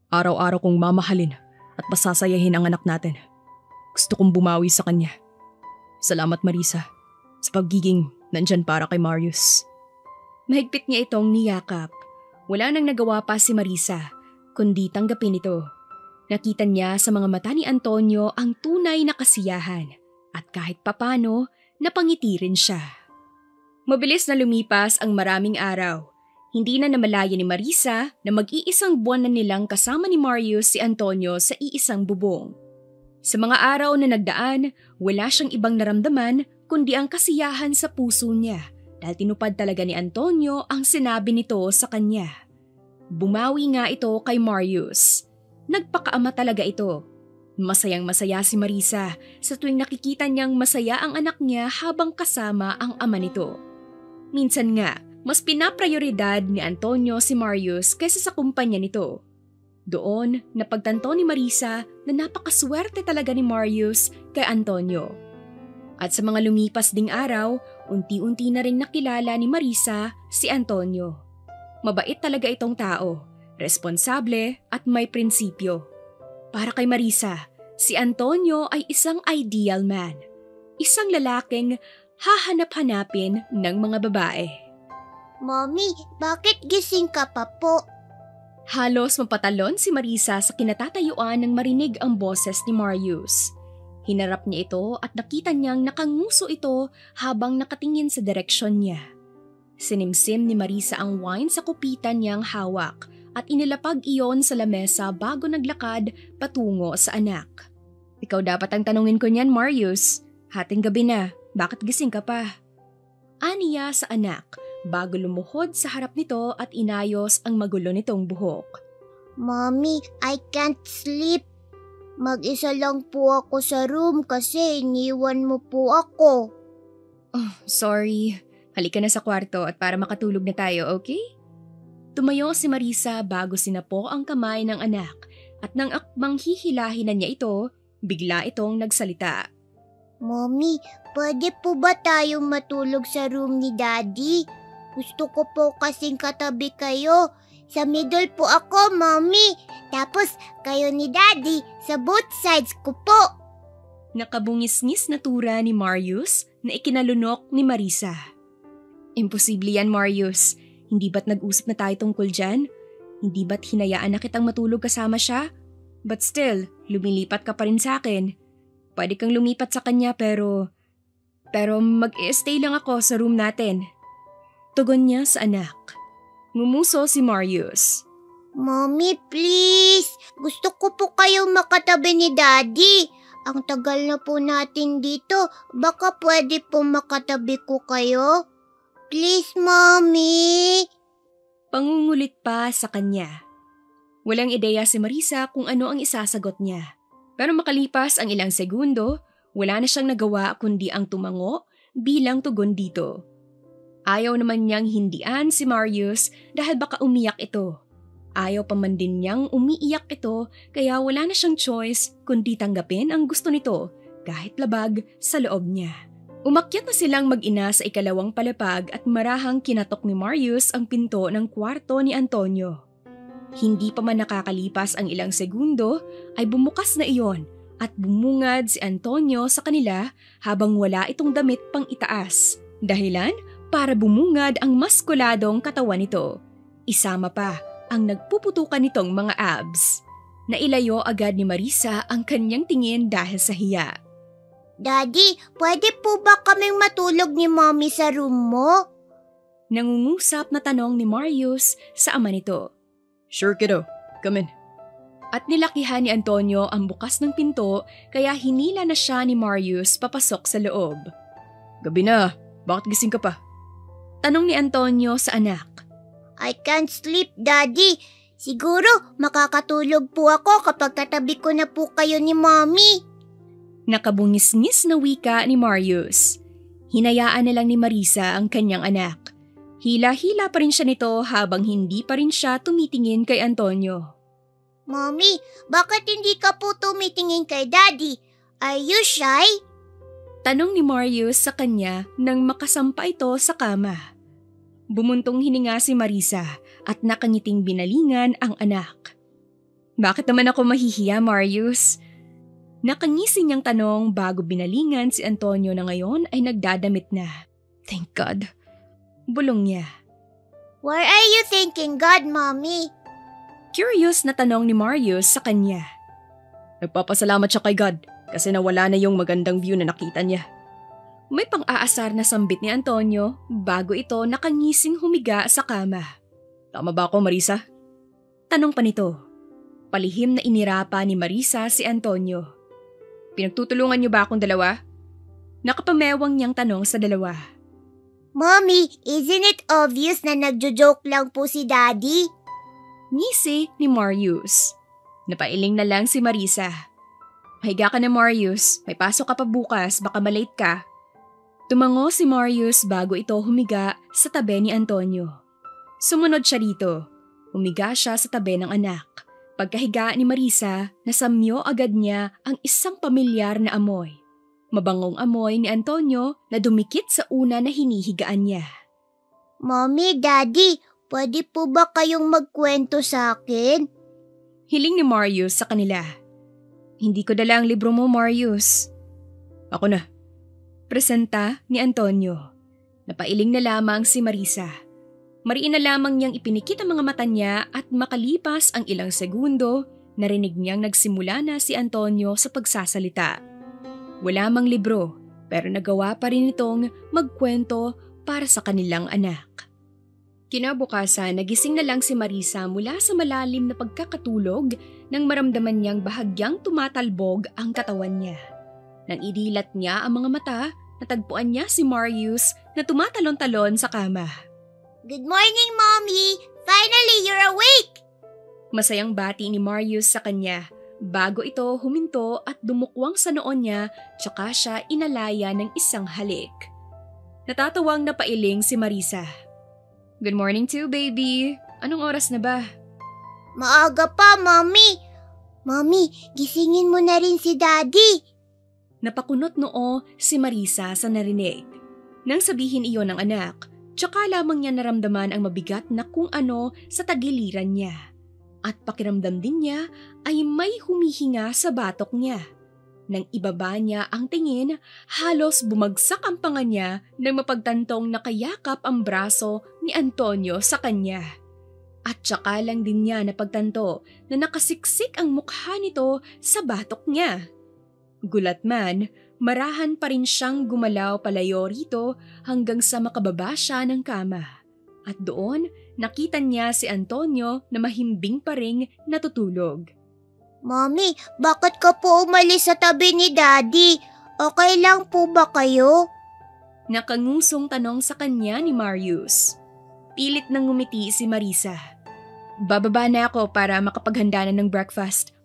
araw-araw kong mamahalin at pasasayahin ang anak natin. Gusto kong bumawi sa kanya. Salamat, Marisa, sa pagiging nandyan para kay Marius. Mahigpit niya itong niyakap. Wala nang nagawa pa si Marisa, kundi tanggapin ito. Nakita niya sa mga mata ni Antonio ang tunay na kasiyahan at kahit papano, napangiti rin siya. Mabilis na lumipas ang maraming araw. Hindi na namalaya ni Marisa na mag-iisang buwan na nilang kasama ni Marius si Antonio sa iisang bubong. Sa mga araw na nagdaan, wala siyang ibang naramdaman kundi ang kasiyahan sa puso niya dahil tinupad talaga ni Antonio ang sinabi nito sa kanya. Bumawi nga ito kay Marius. Nagpakaama talaga ito. Masayang-masaya si Marisa sa tuwing nakikita niyang masaya ang anak niya habang kasama ang ama nito. Minsan nga, mas pinaprioridad ni Antonio si Marius kaysa sa kumpanya nito. Doon, napagtanto ni Marisa na napakaswerte talaga ni Marius kay Antonio. At sa mga lumipas ding araw, unti-unti na rin nakilala ni Marisa si Antonio. Mabait talaga itong tao, responsable at may prinsipyo. Para kay Marisa, Si Antonio ay isang ideal man. Isang lalaking hahanap-hanapin ng mga babae. Mommy, bakit gising ka pa po? Halos mapatalon si Marisa sa kinatatayuan nang marinig ang boses ni Marius. Hinarap niya ito at nakita niyang nakanguso ito habang nakatingin sa direksyon niya. Sinimsim ni Marisa ang wine sa kupitan niyang hawak at inilapag iyon sa lamesa bago naglakad patungo sa anak. Ikaw dapat ang tanungin ko niyan, Marius. Hating gabi na, bakit gising ka pa? Aniya sa anak bago lumuhod sa harap nito at inayos ang magulo nitong buhok. Mommy, I can't sleep. Mag-isa lang po ako sa room kasi iniwan mo po ako. Oh, sorry. Halika na sa kwarto at para makatulog na tayo, okay? Tumayo si Marisa bago sinapo ang kamay ng anak at nang akmang hihilahin na niya ito, bigla itong nagsalita. Mommy, pwede po ba tayong matulog sa room ni Daddy? Gusto ko po kasing katabi kayo. Sa middle po ako, Mommy. Tapos kayo ni Daddy sa both sides ko po. Nakabungis-ngis na tura ni Marius na ikinalunok ni Marisa. Imposible yan, Marius. Hindi ba't nag-usap na tayo tungkol dyan? Hindi ba't hinayaan na kitang matulog kasama siya? But still, lumilipat ka pa rin sa akin. Pwede kang lumipat sa kanya pero mag-i-stay lang ako sa room natin. Tugon niya sa anak. Ngumuso si Marius. Mommy, please. Gusto ko po kayong makatabi ni Daddy. Ang tagal na po natin dito. Baka pwede po makatabi ko kayo? Please, Mommy. Pangungulit pa sa kanya. Walang ideya si Marisa kung ano ang isasagot niya. Pero makalipas ang ilang segundo, wala na siyang nagawa kundi ang tumango bilang tugon dito. Ayaw naman niyang hindian si Marius dahil baka umiyak ito. Ayaw pa man din niyang umiiyak ito kaya wala na siyang choice kundi tanggapin ang gusto nito kahit labag sa loob niya. Umakyat na silang mag-ina sa ikalawang palapag at marahang kinatok ni Marius ang pinto ng kwarto ni Antonio. Hindi pa man nakakalipas ang ilang segundo ay bumukas na iyon at bumungad si Antonio sa kanila habang wala itong damit pang itaas. Dahilan para bumungad ang maskuladong katawan nito. Isama pa ang nagpuputukan nitong mga abs. Nailayo agad ni Marisa ang kanyang tingin dahil sa hiya. Daddy, pwede po ba kaming matulog ni Mommy sa room mo? Nangungusap na tanong ni Marius sa ama nito. Sure, kiddo. Come in. At nilakihan ni Antonio ang bukas ng pinto kaya hinila na siya ni Marius papasok sa loob. Gabi na. Bakit gising ka pa? Tanong ni Antonio sa anak. I can't sleep, Daddy. Siguro makakatulog po ako kapag katabi ko na po kayo ni Mommy. Nakabungis-ngis na wika ni Marius. Hinayaan na lang ni Marisa ang kanyang anak. Hila-hila pa rin siya nito habang hindi pa rin siya tumitingin kay Antonio. Mommy, bakit hindi ka po tumitingin kay Daddy? Are you shy? Tanong ni Marius sa kanya nang makasampa ito sa kama. Bumuntong hininga si Marisa at nakangiting binalingan ang anak. Bakit naman ako mahihiya, Marius? Nakangisi niyang tanong bago binalingan si Antonio na ngayon ay nagdadamit na. Thank God. Bulong niya. Why are you thanking God, Mommy? Curious na tanong ni Marius sa kanya. Nagpapasalamat siya kay God kasi nawala na yung magandang view na nakita niya. May pang-aasar na sambit ni Antonio bago ito nakangising humiga sa kama. Tama ba ako, Marisa? Tanong pa nito. Palihim na inirapa ni Marisa si Antonio. Pinagtutulungan niyo ba akong dalawa? Nakapamewang niyang tanong sa dalawa. Mommy, isn't it obvious na nagjo-joke lang po si Daddy? Ngisi ni Marius. Napailing na lang si Marisa. Mahiga ka na, Marius. May pasok ka pa bukas, baka malate ka. Tumango si Marius bago ito humiga sa tabi ni Antonio. Sumunod siya dito. Humiga siya sa tabi ng anak. Pagkahiga ni Marisa, nasamyo agad niya ang isang pamilyar na amoy. Mabangong amoy ni Antonio na dumikit sa una na hinihigaan niya. Mommy, Daddy, pwede po ba kayong magkwento sa akin? Hiling ni Marius sa kanila. Hindi ko dala ang libro mo, Marius. Ako na. Presenta ni Antonio. Napailing na lamang si Marisa. Mariin na lamang niyang ipinikit ang mga mata niya at makalipas ang ilang segundo, narinig niyang nagsimula na si Antonio sa pagsasalita. Wala mang libro, pero nagawa pa rin itong magkwento para sa kanilang anak. Kinabukasan, nagising na lang si Marisa mula sa malalim na pagkakatulog nang maramdaman niyang bahagyang tumatalbog ang katawan niya. Nang idilat niya ang mga mata, natagpuan niya si Marius na tumatalon-talon sa kama. Good morning, Mommy! Finally, you're awake! Masayang bati ni Marius sa kanya bago ito huminto at dumukwang sa noon niya tsaka siya inalaya ng isang halik. Natatawang napailing si Marisa. Good morning too, baby. Anong oras na ba? Maaga pa, Mommy! Mommy, gisingin mo na rin si Daddy! Napakunot noo si Marisa sa narinig. Nang sabihin iyon ng anak, tsaka lamang niya naramdaman ang mabigat na kung ano sa tagiliran niya. At pakiramdam din niya ay may humihinga sa batok niya. Nang ibaba niya ang tingin, halos bumagsak ang panga niya nang mapagtantong nakayakap ang braso ni Antonio sa kanya. At tsaka lang din niya napagtanto na nakasiksik ang mukha nito sa batok niya. Gulat man, marahan pa rin siyang gumalaw palayo rito hanggang sa makababa siya ng kama. At doon, nakita niya si Antonio na mahimbing pa ring natutulog. Mommy, bakit ka po umalis sa tabi ni Daddy? Okay lang po ba kayo? Nakangusong tanong sa kanya ni Marius. Pilit nang ngumiti si Marisa. Bababa na ako para makapaghanda na ng breakfast.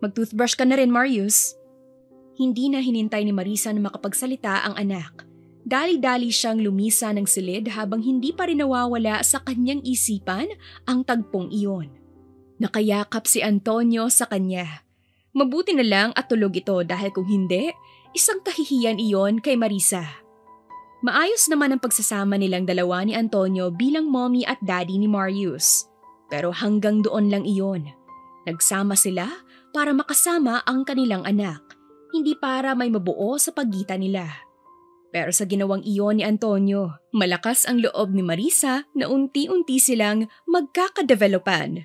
Mag-toothbrush ka na rin, Marius. Hindi na hinintay ni Marisa na makapagsalita ang anak. Dali-dali siyang lumisa ng silid habang hindi pa rin nawawala sa kanyang isipan ang tagpong iyon. Nakayakap si Antonio sa kanya. Mabuti na lang at tulog ito dahil kung hindi, isang kahihiyan iyon kay Marisa. Maayos naman ang pagsasama nilang dalawa ni Antonio bilang mommy at daddy ni Marius. Pero hanggang doon lang iyon. Nagsama sila para makasama ang kanilang anak. Hindi para may mabuo sa pagitan nila. Pero sa ginawang iyon ni Antonio, malakas ang loob ni Marisa na unti-unti silang magkakadevelopan.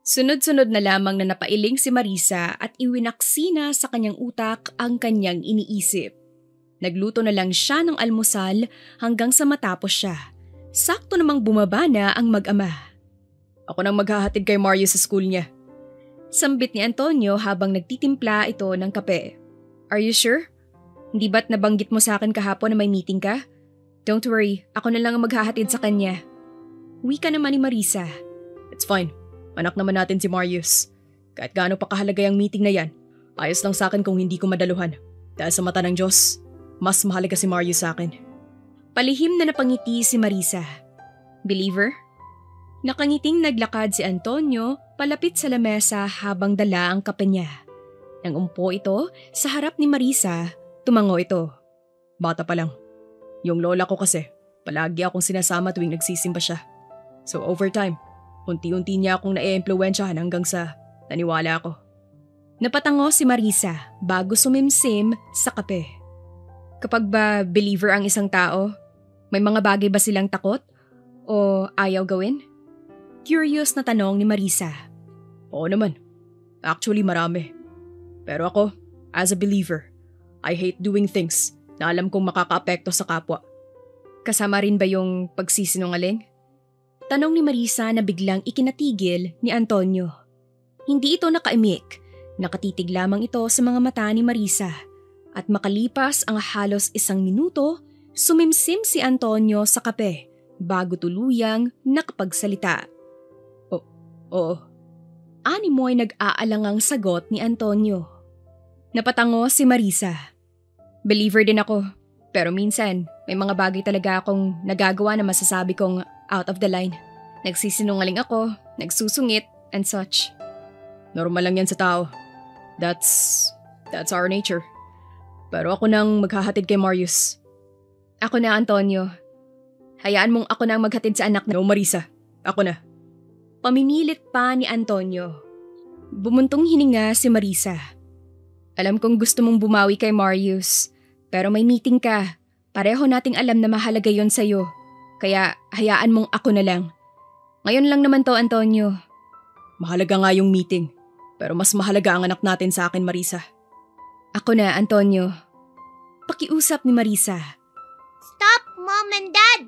Sunod-sunod na lamang na napailing si Marisa at iwinaksina sa kanyang utak ang kanyang iniisip. Nagluto na lang siya ng almusal hanggang sa matapos siya. Sakto namang bumaba na ang mag-ama. Ako nang maghahatid kay Marius sa school niya. Sambit ni Antonio habang nagtitimpla ito ng kape. Are you sure? Hindi ba't nabanggit mo sa akin kahapon na may meeting ka? Don't worry, ako na lang ang maghahatid sa kanya. Wika naman ni Marisa. It's fine. Anak naman natin si Marius. Kahit gaano pa kahalaga yung meeting na yan, ayos lang sa akin kung hindi ko madaluhan. Dahil sa mata ng Diyos, mas mahalaga si Marius sa akin. Palihim na napangiti si Marisa. Believer? Nakangiting naglakad si Antonio palapit sa lamesa habang dala ang kape niya. Nang umpo ito sa harap ni Marisa, tumango ito. Bata pa lang. Yung lola ko kasi, palagi akong sinasama tuwing nagsisimba siya. So over time, unti-unti niya akong na-e-impluwensyahan hanggang sa naniwala ako. Napatango si Marisa bago sumimsim sa kape. Kapag ba believer ang isang tao, may mga bagay ba silang takot o ayaw gawin? Curious na tanong ni Marisa. Oo naman. Actually marami. Pero ako, as a believer, I hate doing things na alam kong makakaapekto sa kapwa. Kasama rin ba yung pagsisinungaling? Tanong ni Marisa na biglang ikinatigil ni Antonio. Hindi ito nakaimik. Nakatitig lamang ito sa mga mata ni Marisa. At makalipas ang halos 1 minuto, sumimsim si Antonio sa kape bago tuluyang nakapagsalita. Oo. Animoy nag-aalangang sagot ni Antonio. Napatango si Marisa. Believer din ako, pero minsan may mga bagay talaga akong nagagawa na masasabi kong out of the line. Nagsisinungaling ako, nagsusungit, and such. Normal lang yan sa tao. That's our nature. Pero ako nang maghahatid kay Marius. Ako na, Antonio. Hayaan mong ako nang maghatid sa anak na. No, Marisa. Ako na. Pamimilit pa ni Antonio. Bumuntong hininga si Marisa. Alam kong gusto mong bumawi kay Marius, pero may meeting ka. Pareho nating alam na mahalaga yon sa'yo. Kaya hayaan mong ako na lang. Ngayon lang naman to, Antonio. Mahalaga nga yung meeting, pero mas mahalaga ang anak natin sa akin, Marisa. Ako na, Antonio. Pakiusap ni Marisa. Stop, Mom and Dad!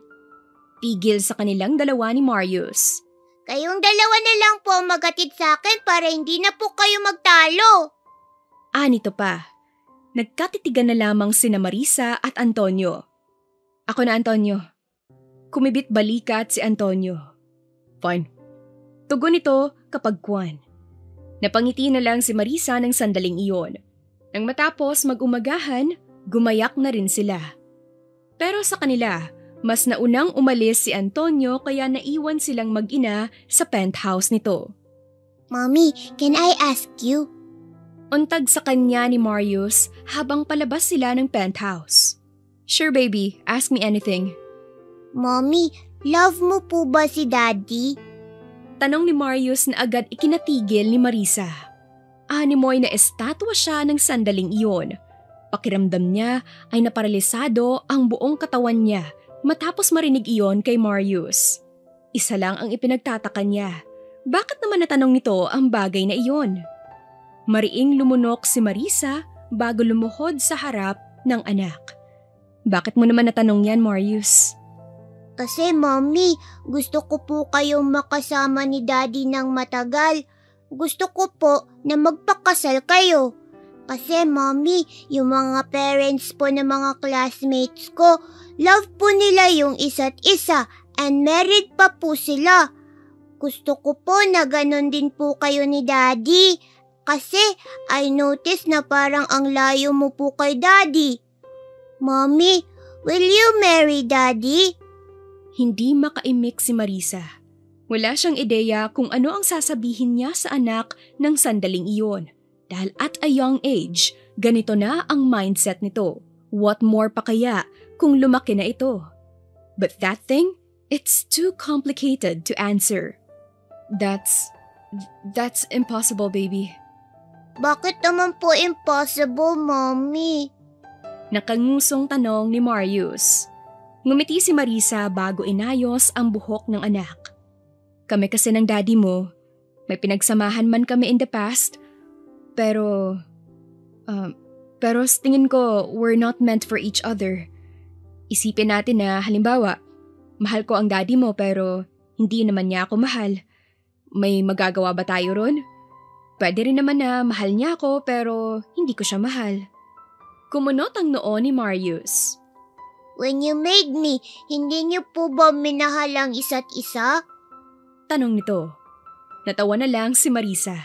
Tigil sa kanilang dalawa ni Marius. Kayong dalawa na lang po maghatid sa akin para hindi na po kayo magtalo. Nito pa. Nagkatitigan na lamang sina Marisa at Antonio. Ako na, Antonio. Kumibit balikat si Antonio. Fine. Tugon ito kapag kwan. Napangiti na lang si Marisa ng sandaling iyon. Nang matapos mag-umagahan, gumayak na rin sila. Pero sa kanila, mas naunang umalis si Antonio kaya naiwan silang mag-ina sa penthouse nito. Mommy, can I ask you? Untag sa kanya ni Marius habang palabas sila ng penthouse. Sure baby, ask me anything. Mommy, love mo po ba si Daddy? Tanong ni Marius na agad ikinatigil ni Marisa. Animoy na estatwa siya ng sandaling iyon. Pakiramdam niya ay naparalisado ang buong katawan niya matapos marinig iyon kay Marius. Isa lang ang ipinagtataka niya. Bakit naman natanong nito ang bagay na iyon? Mariing lumunok si Marisa bago lumuhod sa harap ng anak. Bakit mo naman natanong yan, Marius? Kasi Mommy, gusto ko po kayong makasama ni Daddy ng matagal. Gusto ko po na magpakasal kayo. Kasi Mommy, yung mga parents po ng mga classmates ko, love po nila yung isa't isa and married pa po sila. Gusto ko po na ganun din po kayo ni Daddy. Kasi I noticed na parang ang layo mo po kay Daddy. Mommy, will you marry Daddy? Hindi makaimik si Marisa. Wala siyang ideya kung ano ang sasabihin niya sa anak ng sandaling iyon. Dahil at a young age, ganito na ang mindset nito. What more pa kaya kung lumaki na ito? But that thing, it's too complicated to answer. That's impossible, baby. Bakit naman po impossible, Mommy? Nakangusong tanong ni Marius. Ngumiti si Marisa bago inayos ang buhok ng anak. Kami kasi ng daddy mo, may pinagsamahan man kami in the past, pero sa tingin ko we're not meant for each other. Isipin natin na halimbawa, mahal ko ang daddy mo pero hindi naman niya ako mahal. May magagawa ba tayo ron? Pwede rin naman na mahal niya ako pero hindi ko siya mahal. Kumunot ang noo ni Marius. When you made me, hindi niyo po ba minahal ang isa't isa? Tanong nito. Natawa na lang si Marisa.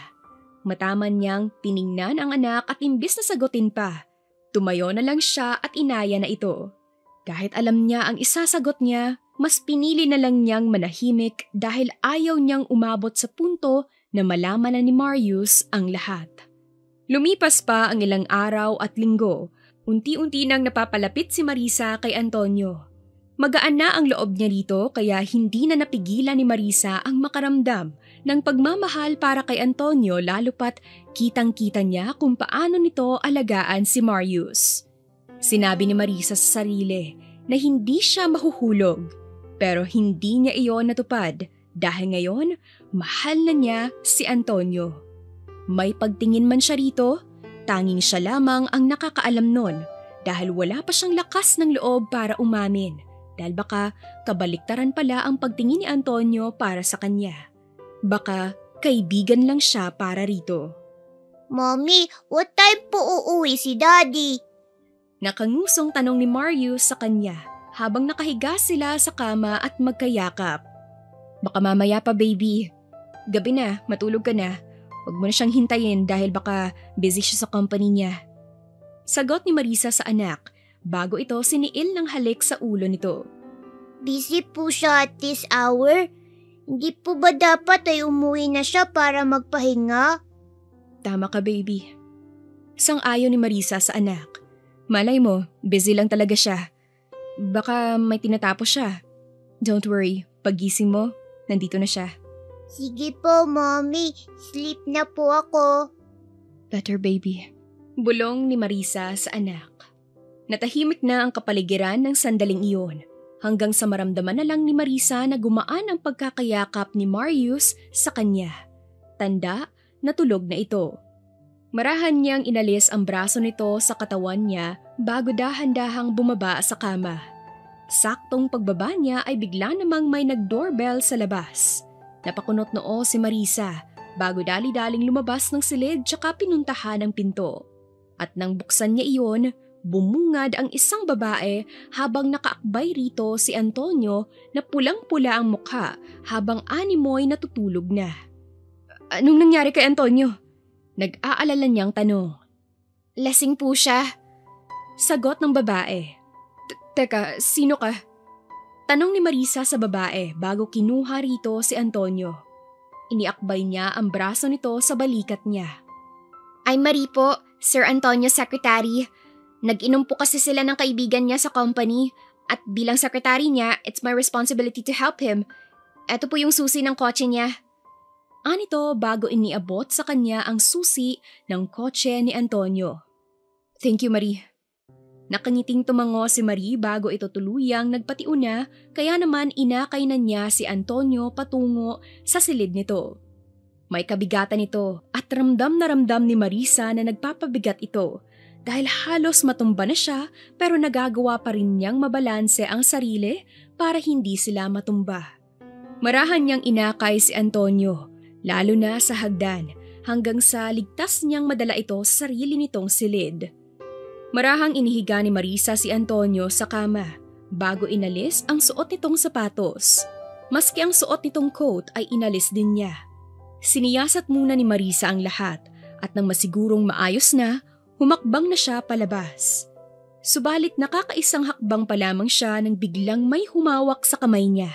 Mataman niyang tiningnan ang anak at imbis na sagutin pa, tumayo na lang siya at inaya na ito. Kahit alam niya ang isasagot niya, mas pinili na lang niyang manahimik dahil ayaw niyang umabot sa punto na malaman na ni Marius ang lahat. Lumipas pa ang ilang araw at linggo. Unti-unti nang napapalapit si Marisa kay Antonio. Magaan na ang loob niya rito kaya hindi na napigilan ni Marisa ang makaramdam ng pagmamahal para kay Antonio lalo pat kitang-kita niya kung paano nito alagaan si Marius. Sinabi ni Marisa sa sarili na hindi siya mahuhulog pero hindi niya iyon natupad dahil ngayon mahal na niya si Antonio. May pagtingin man siya rito, tanging siya lamang ang nakakaalam nun dahil wala pa siyang lakas ng loob para umamin. Dahil baka kabaliktaran pala ang pagtingin ni Antonio para sa kanya. Baka kaibigan lang siya para rito. Mommy, what time po uuwi si Daddy? Nakangusong tanong ni Marius sa kanya habang nakahiga sila sa kama at magkayakap. Baka mamaya pa baby. Gabi na, matulog ka na. Huwag mo na siyang hintayin dahil baka busy siya sa company niya. Sagot ni Marisa sa anak. Bago ito siniil ng halik sa ulo nito. Busy po siya at this hour? Hindi po ba dapat ay umuwi na siya para magpahinga? Tama ka baby. Sang-ayon ni Marisa sa anak. Malay mo, busy lang talaga siya. Baka may tinatapos siya. Don't worry, paggising mo, nandito na siya. Sige po, Mommy. Sleep na po ako. Better baby. Bulong ni Marisa sa anak. Natahimik na ang kapaligiran ng sandaling iyon hanggang sa maramdaman na lang ni Marisa na gumaan ang pagkakayakap ni Marius sa kanya. Tanda na tulog na ito. Marahan niyang inalis ang braso nito sa katawan niya bago dahan-dahang bumaba sa kama. Saktong pagbaba niya ay bigla namang may nag-doorbell sa labas. Napakunot noo si Marisa bago dali-daling lumabas ng silid tsaka pinuntahan ang pinto. At nang buksan niya iyon, bumungad ang isang babae habang nakaakbay rito si Antonio na pulang-pula ang mukha habang animoy natutulog na. Anong nangyari kay Antonio? Nag-aalala niyang tanong. Lasing po siya. Sagot ng babae. Teka, sino ka? Tanong ni Marisa sa babae bago kinuha rito si Antonio. Iniakbay niya ang braso nito sa balikat niya. I'm Marie po, Sir Antonio's secretary. Nag-inom po kasi sila ng kaibigan niya sa company at bilang secretary niya, it's my responsibility to help him. Ito po yung susi ng kotse niya. Anito bago iniabot sa kanya ang susi ng kotse ni Antonio. Thank you, Marie. Nakangiting tumango si Marie bago ito tuluyang nagpatiuna kaya naman inakay na niya si Antonio patungo sa silid nito. May kabigatan ito at ramdam na ramdam ni Marisa na nagpapabigat ito dahil halos matumba na siya pero nagagawa pa rin niyang mabalanse ang sarili para hindi sila matumba. Marahan niyang inakay si Antonio. Lalo na sa hagdan hanggang sa ligtas niyang madala ito sa sarili nitong silid. Marahang inihiga ni Marisa si Antonio sa kama bago inalis ang suot nitong sapatos. Maski ang suot nitong coat ay inalis din niya. Siniyasat muna ni Marisa ang lahat at nang masigurong maayos na, humakbang na siya palabas. Subalit nakakaisang hakbang pa lamang siya nang biglang may humawak sa kamay niya.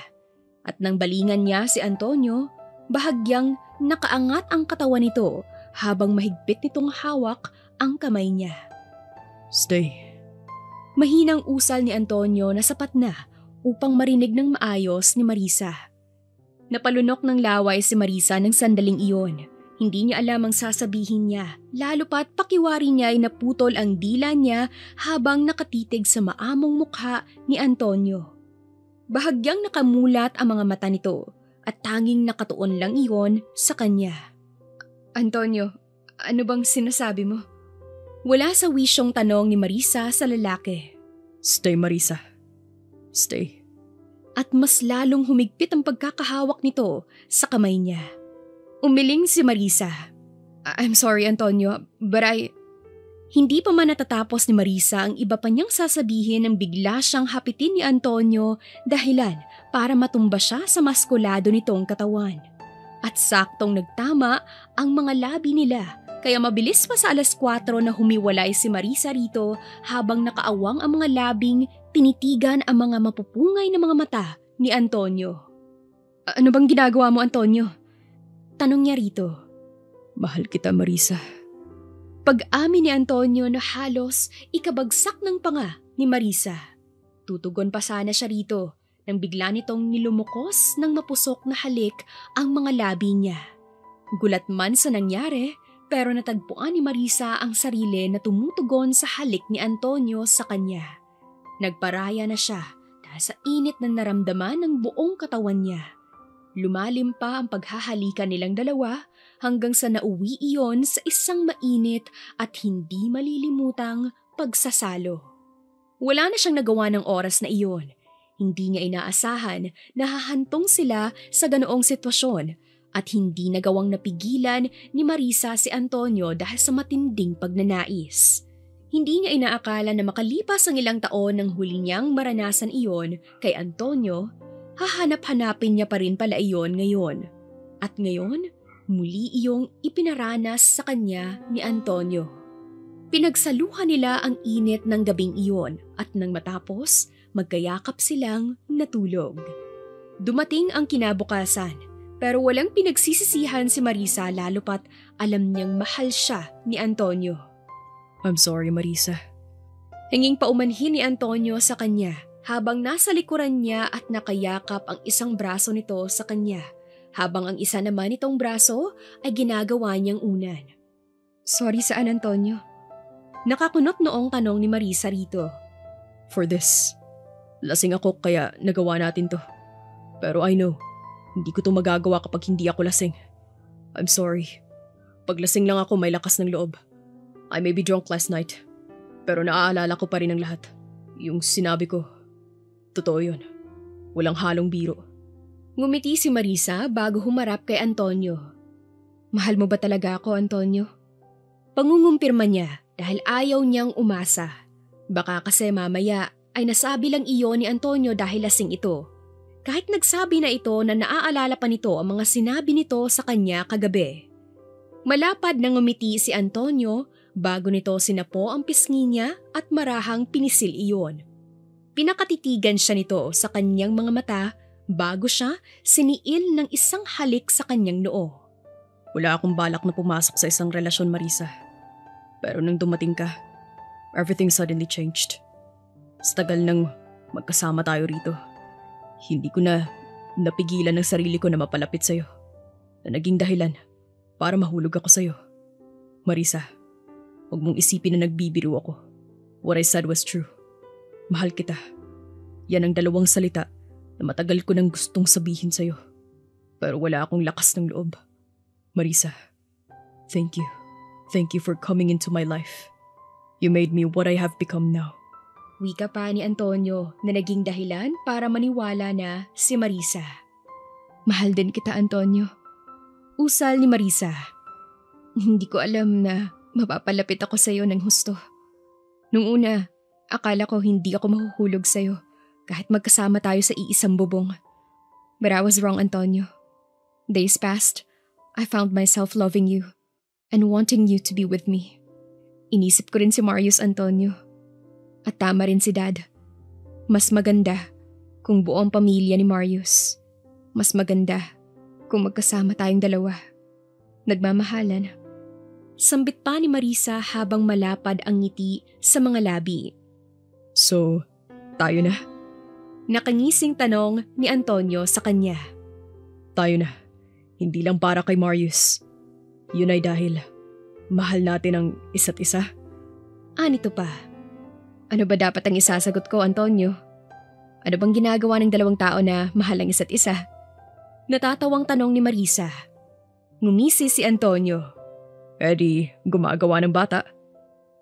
At nang balingan niya si Antonio, bahagyang nakaangat ang katawan nito habang mahigpit nitong hawak ang kamay niya. Stay. Mahinang usal ni Antonio na sapat na upang marinig ng maayos ni Marisa. Napalunok ng laway si Marisa ng sandaling iyon. Hindi niya alam ang sasabihin niya, lalo pa't pakiwari niya ay naputol ang dila niya habang nakatitig sa maamong mukha ni Antonio. Bahagyang nakamulat ang mga mata nito. At tanging nakatuon lang iyon sa kanya. Antonio, ano bang sinasabi mo? Wala sa wisyong tanong ni Marisa sa lalaki. Stay, Marisa. Stay. At mas lalong humigpit ang pagkakahawak nito sa kamay niya. Umiling si Marisa. I'm sorry, Antonio, but Hindi pa man natatapos ni Marisa ang iba pa niyang sasabihin nang bigla siyang hapitin ni Antonio dahilan para matumba siya sa maskulado nitong katawan. At saktong nagtama ang mga labi nila kaya mabilis pa sa 4:00 na humiwalay si Marisa rito habang nakaawang ang mga labing tinitigan ang mga mapupungay na mga mata ni Antonio. Ano bang ginagawa mo, Antonio? Tanong niya rito. Mahal kita, Marisa. Pag-amin ni Antonio na halos ikabagsak ng panga ni Marisa. Tutugon pa sana siya rito nang bigla nitong nilumukos ng mapusok na halik ang mga labi niya. Gulat man sa nangyari pero natagpuan ni Marisa ang sarili na tumutugon sa halik ni Antonio sa kanya. Nagparaya na siya dahil sa init na naramdaman ng buong katawan niya. Lumalim pa ang paghahalikan nilang dalawa hanggang sa nauwi iyon sa isang mainit at hindi malilimutang pagsasalo. Wala na siyang nagawa ng oras na iyon. Hindi niya inaasahan na hahantong sila sa ganoong sitwasyon at hindi nagawang napigilan ni Marisa si Antonio dahil sa matinding pagnanais. Hindi niya inaakala na makalipas ang ilang taon nang huli niyang maranasan iyon kay Antonio, hahanap-hanapin niya pa rin pala iyon ngayon. At ngayon, muli iyong ipinaranas sa kanya ni Antonio. Pinagsaluhan nila ang init ng gabing iyon at nang matapos, magkayakap silang natulog. Dumating ang kinabukasan pero walang pinagsisisihan si Marisa lalo pat alam niyang mahal siya ni Antonio. I'm sorry, Marisa. Hinging paumanhin ni Antonio sa kanya habang nasa likuran niya at nakayakap ang isang braso nito sa kanya habang ang isa naman itong braso ay ginagawa niyang unan. Sorry saan, Antonio? Nakakunot noong tanong ni Marisa rito. For this. Lasing ako kaya nagawa natin to. Pero I know, hindi ko to magagawa kapag hindi ako lasing. I'm sorry. Pag lasing lang ako may lakas ng loob. I may be drunk last night. Pero naaalala ko pa rin ang lahat. Yung sinabi ko, totoo yun. Walang halong biro. Ngumiti si Marisa bago humarap kay Antonio. Mahal mo ba talaga ako, Antonio? Pangungumpirma niya dahil ayaw niyang umasa. Baka kasi mamaya ay nasabi lang iyon ni Antonio dahil lasing ito. Kahit nagsabi na ito na naaalala pa nito ang mga sinabi nito sa kanya kagabi. Malapad na ngumiti si Antonio bago nito sinapo ang pisngi niya at marahang pinisil iyon. Pinakatitigan siya nito sa kanyang mga mata bago siya siniil ng isang halik sa kanyang noo. Wala akong balak na pumasok sa isang relasyon, Marisa. Pero nang dumating ka, everything suddenly changed. Sa tagal nang magkasama tayo rito, hindi ko na napigilan ng sarili ko na mapalapit sa'yo. Na naging dahilan para mahulog ako sa'yo. Marisa, huwag mong isipin na nagbibiro ako. What I said was true. Mahal kita. Yan ang dalawang salita na matagal ko nang gustong sabihin sa'yo. Pero wala akong lakas ng loob. Marisa, thank you. Thank you for coming into my life. You made me what I have become now. Wika pa ni Antonio na naging dahilan para maniwala na si Marisa. Mahal din kita, Antonio. Usal ni Marisa. Hindi ko alam na mapapalapit ako sa'yo ng husto. Nung una, akala ko hindi ako mahuhulog sa'yo kahit magkasama tayo sa iisang bubong. But I was wrong, Antonio. Days passed, I found myself loving you and wanting you to be with me. Inisip ko rin si Marius, Antonio. At tama rin si Dad. Mas maganda kung buo ang pamilya ni Marius. Mas maganda kung magkasama tayong dalawa. Nagmamahalan. Sambit pa ni Marisa habang malapad ang ngiti sa mga labi. So, tayo na? Nakangising tanong ni Antonio sa kanya. Tayo na. Hindi lang para kay Marius. Yun ay dahil mahal natin ang isa't isa. Anito pa. Ano ba dapat ang isasagot ko, Antonio? Ano bang ginagawa ng dalawang tao na mahal ang isa't isa? Natatawang tanong ni Marisa. Ngumisi si Antonio. Eddie, gumagawa ng bata.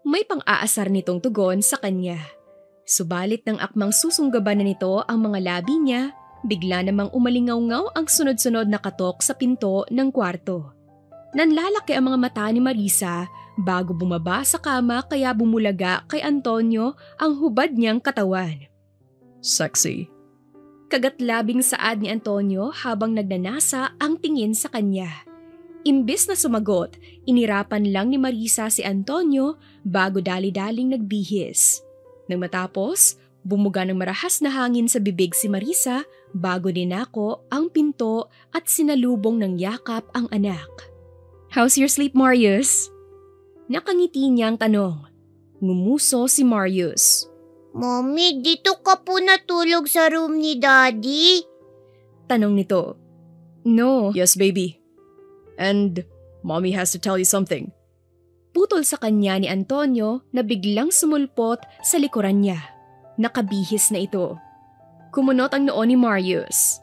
May pang-aasar nitong tugon sa kanya. Subalit ng akmang susunggaban na nito ang mga labi niya, bigla namang umalingaw-ngaw ang sunod-sunod na katok sa pinto ng kwarto. Nanlalaki ang mga mata ni Marisa bago bumaba sa kama kaya bumulaga kay Antonio ang hubad niyang katawan. Sexy. Kagatlabing saad ni Antonio habang nagnanasa ang tingin sa kanya. Imbis na sumagot, inirapan lang ni Marisa si Antonio bago dali-daling nagbihis. Nang matapos, bumuga ng marahas na hangin sa bibig si Marisa bago dinako ang pinto at sinalubong ng yakap ang anak. How's your sleep, Marius? Nakangiti niyang tanong. Ngumuso si Marius. Mommy, dito ka po natulog sa room ni Daddy? Tanong nito. No. Yes, baby. And Mommy has to tell you something. Putol sa kanya ni Antonio na biglang sumulpot sa likuran niya. Nakabihis na ito. Kumunot ang noo ni Marius.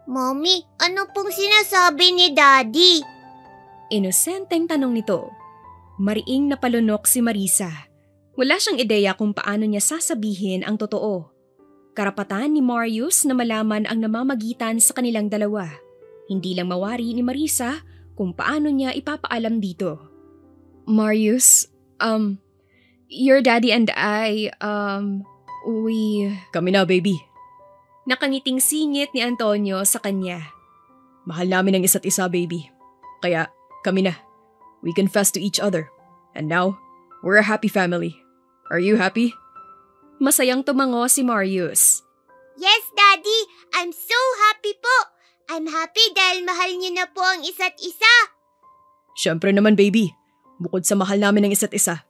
Mommy, ano pong sinasabi ni Daddy? Inosenteng tanong nito. Mariing napalunok si Marisa. Wala siyang ideya kung paano niya sasabihin ang totoo. Karapatan ni Marius na malaman ang namamagitan sa kanilang dalawa. Hindi lang mawari ni Marisa kung paano niya ipapaalam dito. Marius, your daddy and I, Kami na, baby. Nakangiting singit ni Antonio sa kanya. Mahal namin ang isa't isa, baby. Kaya, kami na. We confess to each other. And now, we're a happy family. Are you happy? Masayang tumango si Marius. Yes, Daddy! I'm so happy po! I'm happy dahil mahal niyo na po ang isa't isa! Siyempre naman, baby. Bukod sa mahal namin ang isa't isa,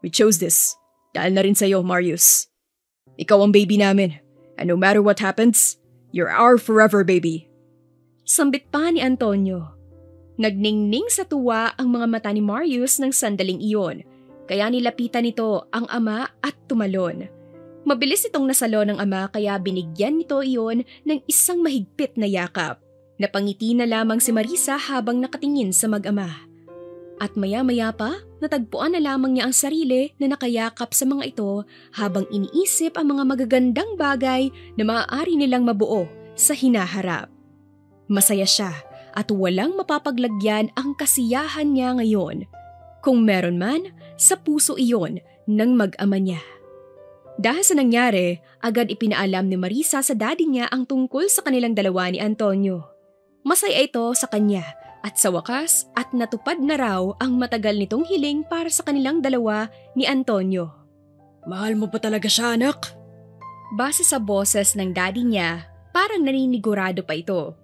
we chose this. Dahil na rin sa'yo, Marius. Ikaw ang baby namin. And no matter what happens, you're our forever baby. Sambit pa ni Antonio. Nagningning sa tuwa ang mga mata ni Marius ng sandaling iyon, kaya nilapitan nito ang ama at tumalon. Mabilis itong nasalo ng ama kaya binigyan nito iyon ng isang mahigpit na yakap. Napangiti na lamang si Marisa habang nakatingin sa mag-ama. At maya-maya pa, natagpuan na lamang niya ang sarili na nakayakap sa mga ito habang iniisip ang mga magagandang bagay na maaari nilang mabuo sa hinaharap. Masaya siya at walang mapapaglagyan ang kasiyahan niya ngayon. Kung meron man, sa puso iyon ng mag-ama niya. Dahil sa nangyari, agad ipinaalam ni Marisa sa daddy niya ang tungkol sa kanilang dalawa ni Antonio. Masaya ito sa kanya at sa wakas at natupad na raw ang matagal nitong hiling para sa kanilang dalawa ni Antonio. Mahal mo pa talaga siya, anak? Base sa boses ng daddy niya, parang naninigurado pa ito.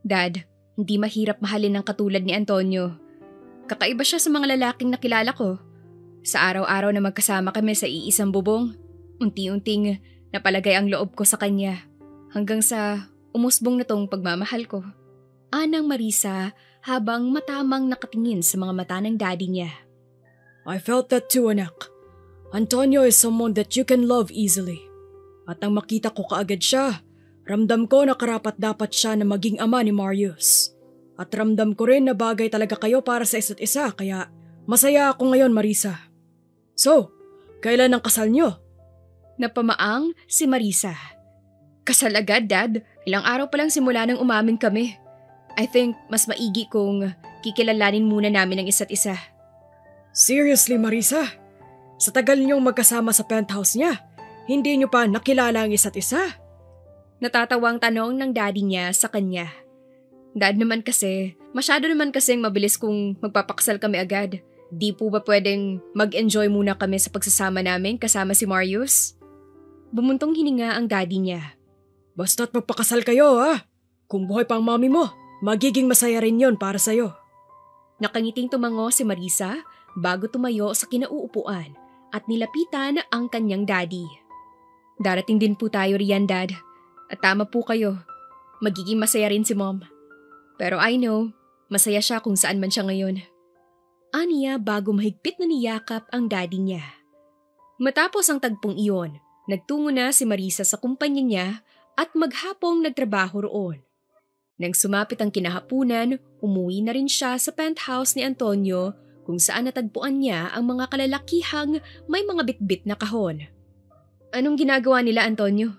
Dad, hindi mahirap mahalin ng katulad ni Antonio. Kakaiba siya sa mga lalaking nakilala ko. Sa araw-araw na magkasama kami sa iisang bubong, unti-unting napalagay ang loob ko sa kanya hanggang sa umusbong na tong pagmamahal ko. Anang Marisa habang matamang nakatingin sa mga mata ng daddy niya. I felt that too, anak. Antonio is someone that you can love easily. At nang makita ko kaagad siya, ramdam ko na karapat-dapat siya na maging ama ni Marius. At ramdam ko rin na bagay talaga kayo para sa isa't isa kaya masaya ako ngayon, Marisa. So, kailan ang kasal niyo? Napamaang si Marisa. Kasal agad, Dad. Ilang araw pa lang simula nang umamin kami. I think mas maigi kung kikilalanin muna namin ang isa't isa. Seriously, Marisa? Sa tagal niyong magkasama sa penthouse niya, hindi niyo pa nakilala ang isa't isa? Natatawang tanong ng daddy niya sa kanya. Dad naman kasi, masyado naman kasing mabilis kung magpapaksal kami agad. Di po ba pwedeng mag-enjoy muna kami sa pagsasama namin kasama si Marius? Bumuntong hininga ang daddy niya. Basta't magpakasal kayo, ha? Kung buhay pang mami mo, magiging masaya rin yon para sa'yo. Nakangiting tumango si Marisa bago tumayo sa kinauupuan at nilapitan ang kanyang daddy. Darating din po tayo riyan, Dad. At tama po kayo. Magiging masaya rin si Mom. Pero I know, masaya siya kung saan man siya ngayon. Aniya bago mahigpit na niyakap ang daddy niya. Matapos ang tagpong iyon, nagtungo na si Marisa sa kumpanya niya at maghapong nagtrabaho roon. Nang sumapit ang kinahapunan, umuwi na rin siya sa penthouse ni Antonio kung saan natagpuan niya ang mga kalalakihang may mga bitbit na kahon. Anong ginagawa nila, Antonio?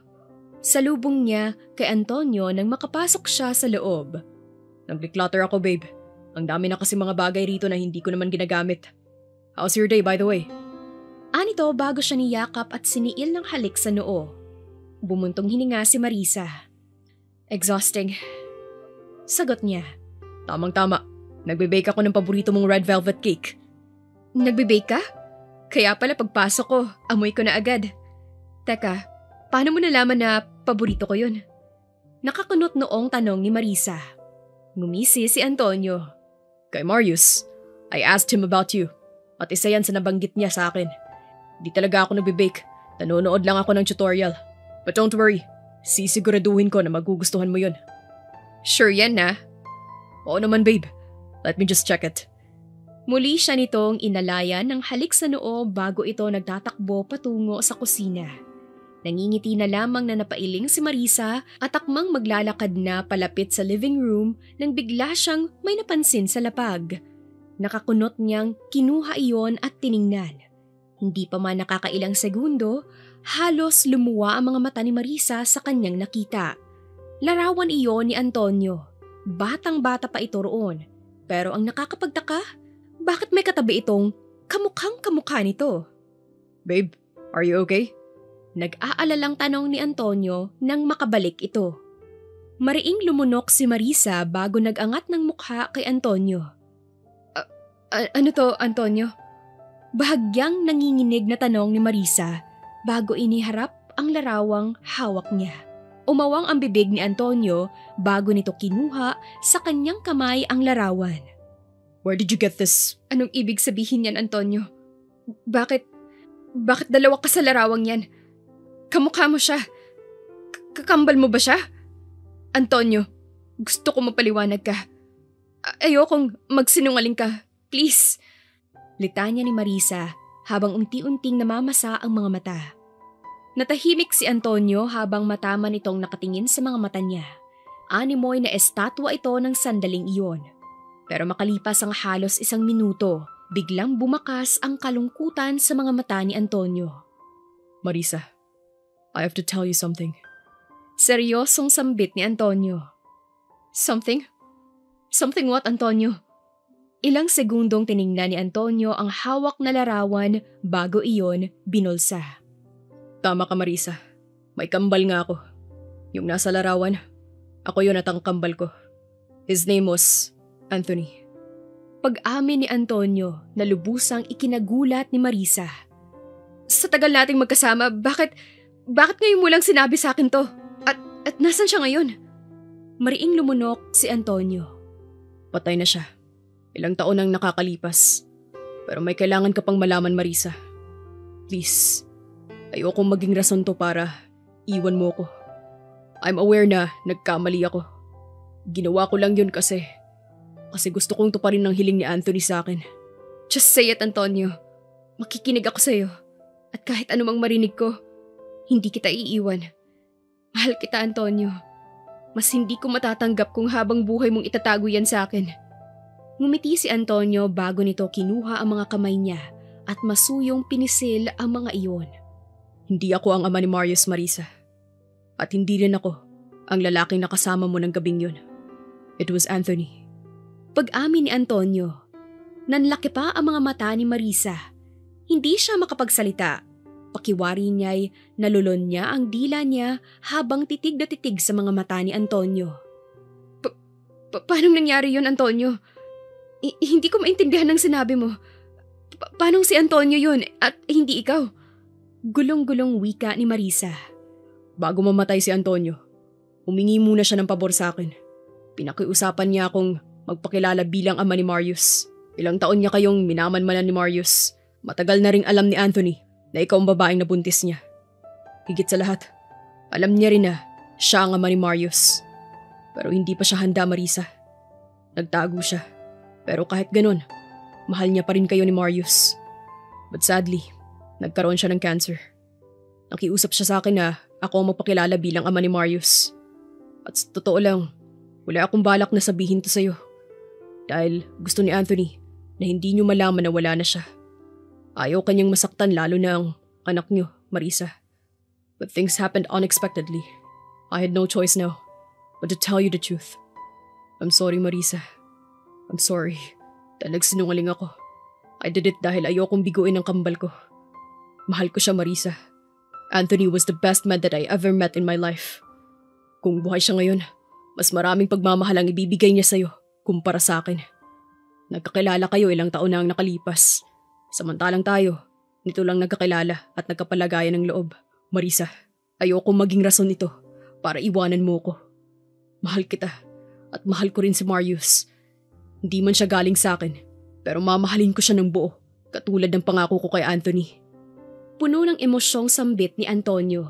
Salubong niya kay Antonio nang makapasok siya sa loob. Nag-declutter ako, babe. Ang dami na kasi mga bagay rito na hindi ko naman ginagamit. How's your day, by the way? Anito bago siya niyakap at siniil ng halik sa noo. Bumuntong hininga si Marisa. Exhausting. Sagot niya. Tamang-tama. Nagbe-bake ako ng paborito mong red velvet cake. Nagbe-bake ka? Kaya pala pagpasok ko, amoy ko na agad. Teka, paano mo nalaman na paborito ko yun? Nakakunot noong tanong ni Marisa. Ngumisi si Antonio. Kay Marius, I asked him about you. At isa yan sa nabanggit niya sa akin. Di talaga ako nagbe-bake. Nanonood lang ako ng tutorial. But don't worry, sisiguraduhin ko na magugustuhan mo yun. Sure yan na? Oo naman, babe. Let me just check it. Muli siya nitong inalayan ng halik sa noo bago ito nagtatakbo patungo sa kusina. Nangingiti na lamang na napailing si Marisa at akmang maglalakad na palapit sa living room nang bigla siyang may napansin sa lapag. Nakakunot niyang kinuha iyon at tiningnan. Hindi pa man nakakailang segundo, halos lumuwa ang mga mata ni Marisa sa kanyang nakita. Larawan iyon ni Antonio. Batang-bata pa ito roon. Pero ang nakakapagtaka, bakit may katabi itong kamukhang-kamukha nito? Babe, are you okay? Nag-aalalang tanong ni Antonio nang makabalik ito. Mariing lumunok si Marisa bago nag-angat ng mukha kay Antonio. Ano to, Antonio? Bahagyang nanginginig na tanong ni Marisa bago iniharap ang larawang hawak niya. Umawang ang bibig ni Antonio bago nito kinuha sa kanyang kamay ang larawan. Where did you get this? Anong ibig sabihin yan, Antonio? Bakit dalawa ka sa larawang yan? Kamukha mo siya. Kakambal mo ba siya? Antonio, gusto ko mapaliwanag ka. Ayokong magsinungaling ka. Please. Litanya ni Marisa habang unti-unting namamasa ang mga mata. Natahimik si Antonio habang matama nitong nakatingin sa mga mata niya. Animoy na estatwa ito ng sandaling iyon. Pero makalipas ang halos 1 minuto, biglang bumakas ang kalungkutan sa mga mata ni Antonio. Marisa, I have to tell you something. Seryosong sambit ni Antonio. Something? Something what, Antonio? Ilang segundong tiningnan ni Antonio ang hawak na larawan bago iyon binulsa. Tama ka, Marisa. May kambal nga ako. Yung nasa larawan, ako yun at ang kambal ko. His name was Anthony. Pag-amin ni Antonio na lubusang ikinagulat ni Marisa. Sa tagal nating magkasama, bakit ngayon mo lang sinabi sa akin to? At nasan siya ngayon? Mariing lumunok si Antonio. Patay na siya. Ilang taon nang nakakalipas. Pero may kailangan ka pang malaman, Marisa. Please, ayokong maging rason to para iwan mo ko. I'm aware na nagkamali ako. Ginawa ko lang yun kasi gusto kong tuparin ng hiling ni Anthony sa akin. Just say it, Antonio. Makikinig ako sa'yo. At kahit anumang marinig ko, hindi kita iiwan. Mahal kita, Antonio. Mas hindi ko matatanggap kung habang buhay mong itatago yan sa akin. Ngumiti si Antonio bago nito kinuha ang mga kamay niya at masuyong pinisil ang mga iyon. Hindi ako ang ama ni Marius, Marisa. At hindi rin ako ang lalaking nakasama mo ng gabing yun. It was Anthony. Pag-amin ni Antonio, nanlaki pa ang mga mata ni Marisa. Hindi siya makapagsalita. Pakiwari niya'y nalulon niya ang dila niya habang titig na titig sa mga mata ni Antonio. Paano nangyari yun, Antonio? Hindi ko maintindihan ang sinabi mo. Paano si Antonio yun at hindi ikaw? Gulong-gulong wika ni Marisa. Bago mamatay si Antonio, humingi muna siya ng pabor sa akin. Pinakiusapan niya akong magpakilala bilang ama ni Marius. Ilang taon niya kayong minamanmanan ni Marius. Matagal na ring alam ni Anthony na ikaw ang babaeng nabuntis niya. Higit sa lahat, alam niya rin na siya ang ama ni Marius. Pero hindi pa siya handa, Marisa. Nagtago siya. Pero kahit ganun, mahal niya pa rin kayo ni Marius. But sadly, nagkaroon siya ng cancer. Nakiusap siya sa akin na ako ang magpakilala bilang ama ni Marius. At sa totoo lang, wala akong balak na sabihin to sa'yo. Dahil gusto ni Anthony na hindi niyo malaman na wala na siya. Ayaw kanyang masaktan lalo na ang anak niyo, Marisa. But things happened unexpectedly. I had no choice now but to tell you the truth. I'm sorry, Marisa. I'm sorry. Dahil nagsinungaling ako. I did it dahil ayokong biguin ang kambal ko. Mahal ko siya, Marisa. Anthony was the best man that I ever met in my life. Kung buhay siya ngayon, mas maraming pagmamahal ang ibibigay niya sa'yo kumpara sa akin. Nagkakilala kayo ilang taon na ang nakalipas. Samantalang tayo, nito lang nagkakilala at nagkapalagayan ng loob. Marisa, ayokong maging rason ito para iwanan mo ko. Mahal kita at mahal ko rin si Marius. Hindi man siya galing sa akin, pero mamahalin ko siya ng buo, katulad ng pangako ko kay Anthony. Puno ng emosyong sambit ni Antonio.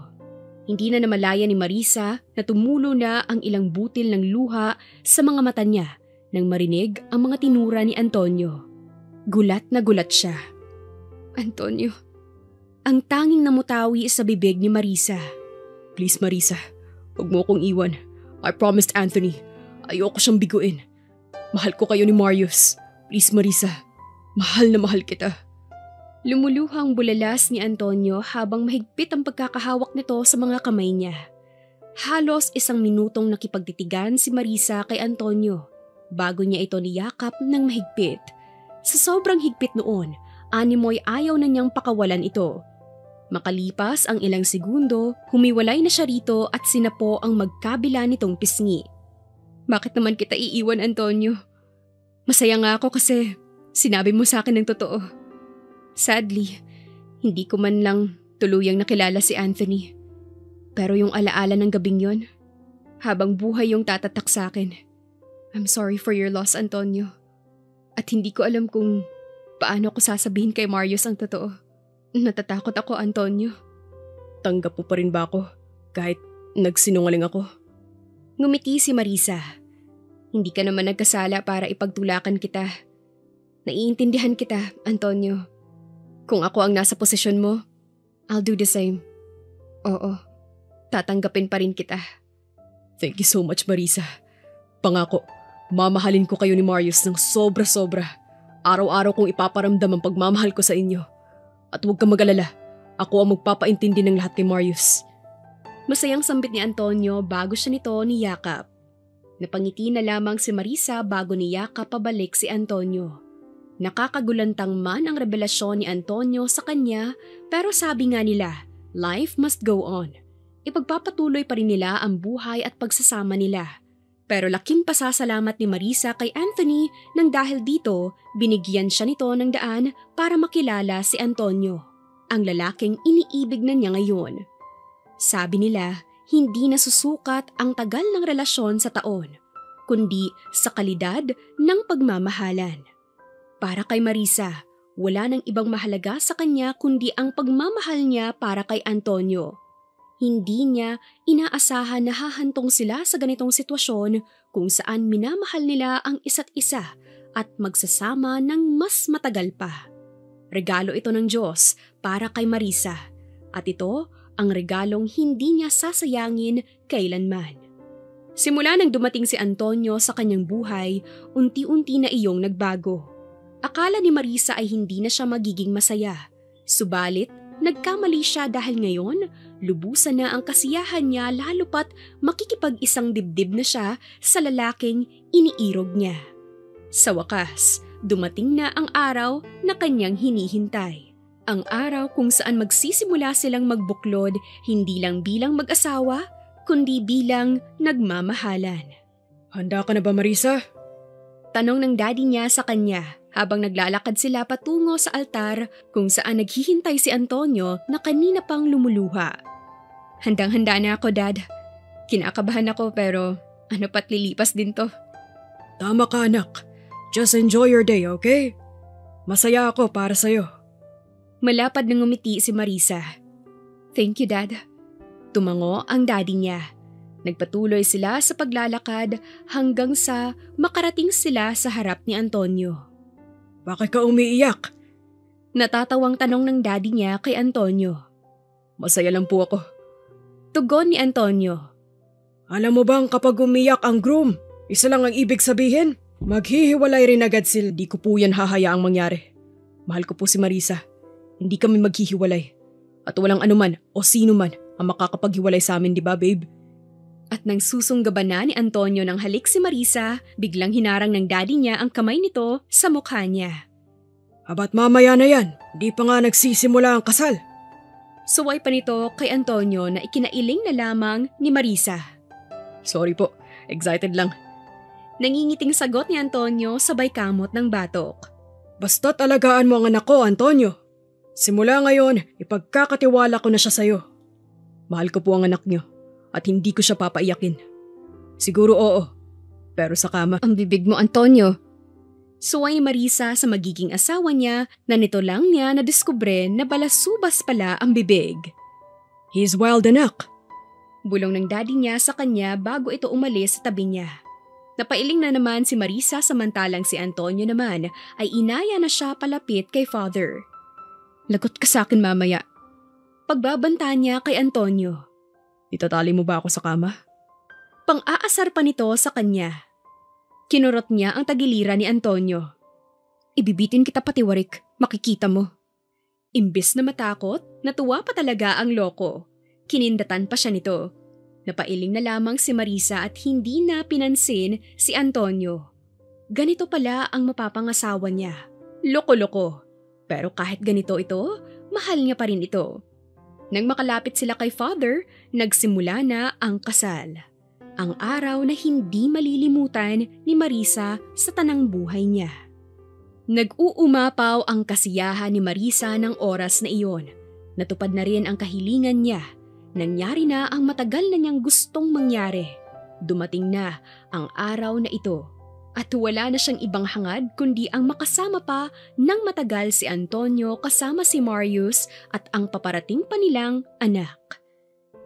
Hindi na namalaya ni Marisa na tumulo na ang ilang butil ng luha sa mga mata niya nang marinig ang mga tinura ni Antonio. Gulat na gulat siya. Antonio, ang tanging namutawi sa bibig ni Marisa. Please, Marisa, huwag mo akong iwan. I promised Anthony. Ayoko siyang biguin. Mahal ko kayo ni Marius. Please, Marisa. Mahal na mahal kita. Lumuluhang bulalas ni Antonio habang mahigpit ang pagkakahawak nito sa mga kamay niya. Halos 1 minutong nakipagtitigan si Marisa kay Antonio bago niya ito niyakap ng mahigpit. Sa sobrang higpit noon, animoy ayaw na niyang pakawalan ito. Makalipas ang ilang segundo, humiwalay na siya rito at sinapo ang magkabila nitong pisngi. Bakit naman kita iiwan, Antonio? Masaya nga ako kasi sinabi mo sa akin ng totoo. Sadly, hindi ko man lang tuluyang nakilala si Anthony. Pero yung alaala ng gabing yon, habang buhay yung tatatak sa akin. I'm sorry for your loss, Antonio. At hindi ko alam kung paano ko sasabihin kay Marius ang totoo. Natatakot ako, Antonio. Tanggap mo pa rin ba ako kahit nagsinungaling ako? Ngumiti si Marisa. Hindi ka naman nagkasala para ipagtulakan kita. Naiintindihan kita, Antonio. Kung ako ang nasa posisyon mo, I'll do the same. Oo, tatanggapin pa rin kita. Thank you so much, Marisa. Pangako, mamahalin ko kayo ni Marius ng sobra-sobra. Araw-araw kong ipaparamdam ang pagmamahal ko sa inyo. At huwag kang mag-alala, ako ang magpapaintindi ng lahat kay Marius. Masayang sambit ni Antonio bago siya nito niyakap. Napangiti na lamang si Marisa bago niyakap pabalik si Antonio. Nakakagulantang man ang revelasyon ni Antonio sa kanya, pero sabi nga nila, life must go on. Ipagpapatuloy pa rin nila ang buhay at pagsasama nila. Pero laking pasasalamat ni Marisa kay Anthony nang dahil dito, binigyan siya nito ng daan para makilala si Antonio, ang lalaking iniibig na niya ngayon. Sabi nila, hindi nasusukat ang tagal ng relasyon sa taon, kundi sa kalidad ng pagmamahalan. Para kay Marisa, wala nang ibang mahalaga sa kanya kundi ang pagmamahal niya para kay Antonio. Hindi niya inaasahan na hahantong sila sa ganitong sitwasyon kung saan minamahal nila ang isa't isa at magsasama ng mas matagal pa. Regalo ito ng Diyos para kay Marisa at ito ang regalong hindi niya sasayangin kailanman. Simula nang dumating si Antonio sa kanyang buhay, unti-unti na iyong nagbago. Akala ni Marisa ay hindi na siya magiging masaya. Subalit, nagkamali siya dahil ngayon, lubusan na ang kasiyahan niya lalo pat makikipag-isang dibdib na siya sa lalaking iniirog niya. Sa wakas, dumating na ang araw na kanyang hinihintay. Ang araw kung saan magsisimula silang magbuklod hindi lang bilang mag-asawa, kundi bilang nagmamahalan. Handa ka na ba, Marisa? Tanong ng daddy niya sa kanya habang naglalakad sila patungo sa altar kung saan naghihintay si Antonio na kanina pang lumuluha. Handang-handa na ako, Dad. Kinakabahan ako pero ano pat lilipas din to. Tama ka, anak. Just enjoy your day, okay? Masaya ako para sa'yo. Malapad na ngumiti si Marisa. Thank you, Dad. Tumango ang daddy niya. Nagpatuloy sila sa paglalakad hanggang sa makarating sila sa harap ni Antonio. Bakit ka umiiyak? Natatawang tanong ng daddy niya kay Antonio. Masaya lang po ako. Tugon ni Antonio. Alam mo bang kapag umiyak ang groom, isa lang ang ibig sabihin? Maghihiwalay rin agad sila. Di ko po yan hahayaang mangyari. Mahal ko po si Marisa. Hindi kami maghihiwalay. At walang anuman o sino man ang makakapaghiwalay sa amin, di ba, babe? At nang susunggaban na ni Antonio ng halik si Marisa, biglang hinarang ng daddy niya ang kamay nito sa mukha niya. Abat mamaya na yan, di pa nga nagsisimula ang kasal. Suway pa nito kay Antonio na ikinailing na lamang ni Marisa. Sorry po, excited lang. Nangingiting sagot ni Antonio sabay kamot ng batok. Basta't alagaan mo ang anak ko, Antonio. Simula ngayon, ipagkakatiwala ko na siya sa'yo. Mahal ko po ang anak niyo. At hindi ko siya papaiyakin. Siguro oo, pero sa kama. Ang bibig mo, Antonio. Suway ni Marisa sa magiging asawa niya na nito lang niya nadiskubre na balasubas pala ang bibig. He's wild, anak. Bulong ng daddy niya sa kanya bago ito umalis sa tabi niya. Napailing na naman si Marisa samantalang si Antonio naman ay inaya na siya palapit kay father. Lagot ka sa akin mamaya. Pagbabanta niya kay Antonio. Itatali mo ba ako sa kama? Pang-aasar pa nito sa kanya. Kinurot niya ang tagiliran ni Antonio. Ibibitin kita patiwarik, makikita mo. Imbes na matakot, natuwa pa talaga ang loko. Kinindatan pa siya nito. Napailing na lamang si Marisa at hindi na pinansin si Antonio. Ganito pala ang mapapangasawa niya. Loko-loko. Pero kahit ganito ito, mahal niya pa rin ito. Nang makalapit sila kay father, nagsimula na ang kasal. Ang araw na hindi malilimutan ni Marisa sa tanang buhay niya. Nag-uumapaw ang kasiyahan ni Marisa ng oras na iyon. Natupad na rin ang kahilingan niya. Nangyari na ang matagal na niyang gustong mangyari. Dumating na ang araw na ito. At wala na siyang ibang hangad kundi ang makasama pa ng matagal si Antonio kasama si Marius at ang paparating pa nilang anak.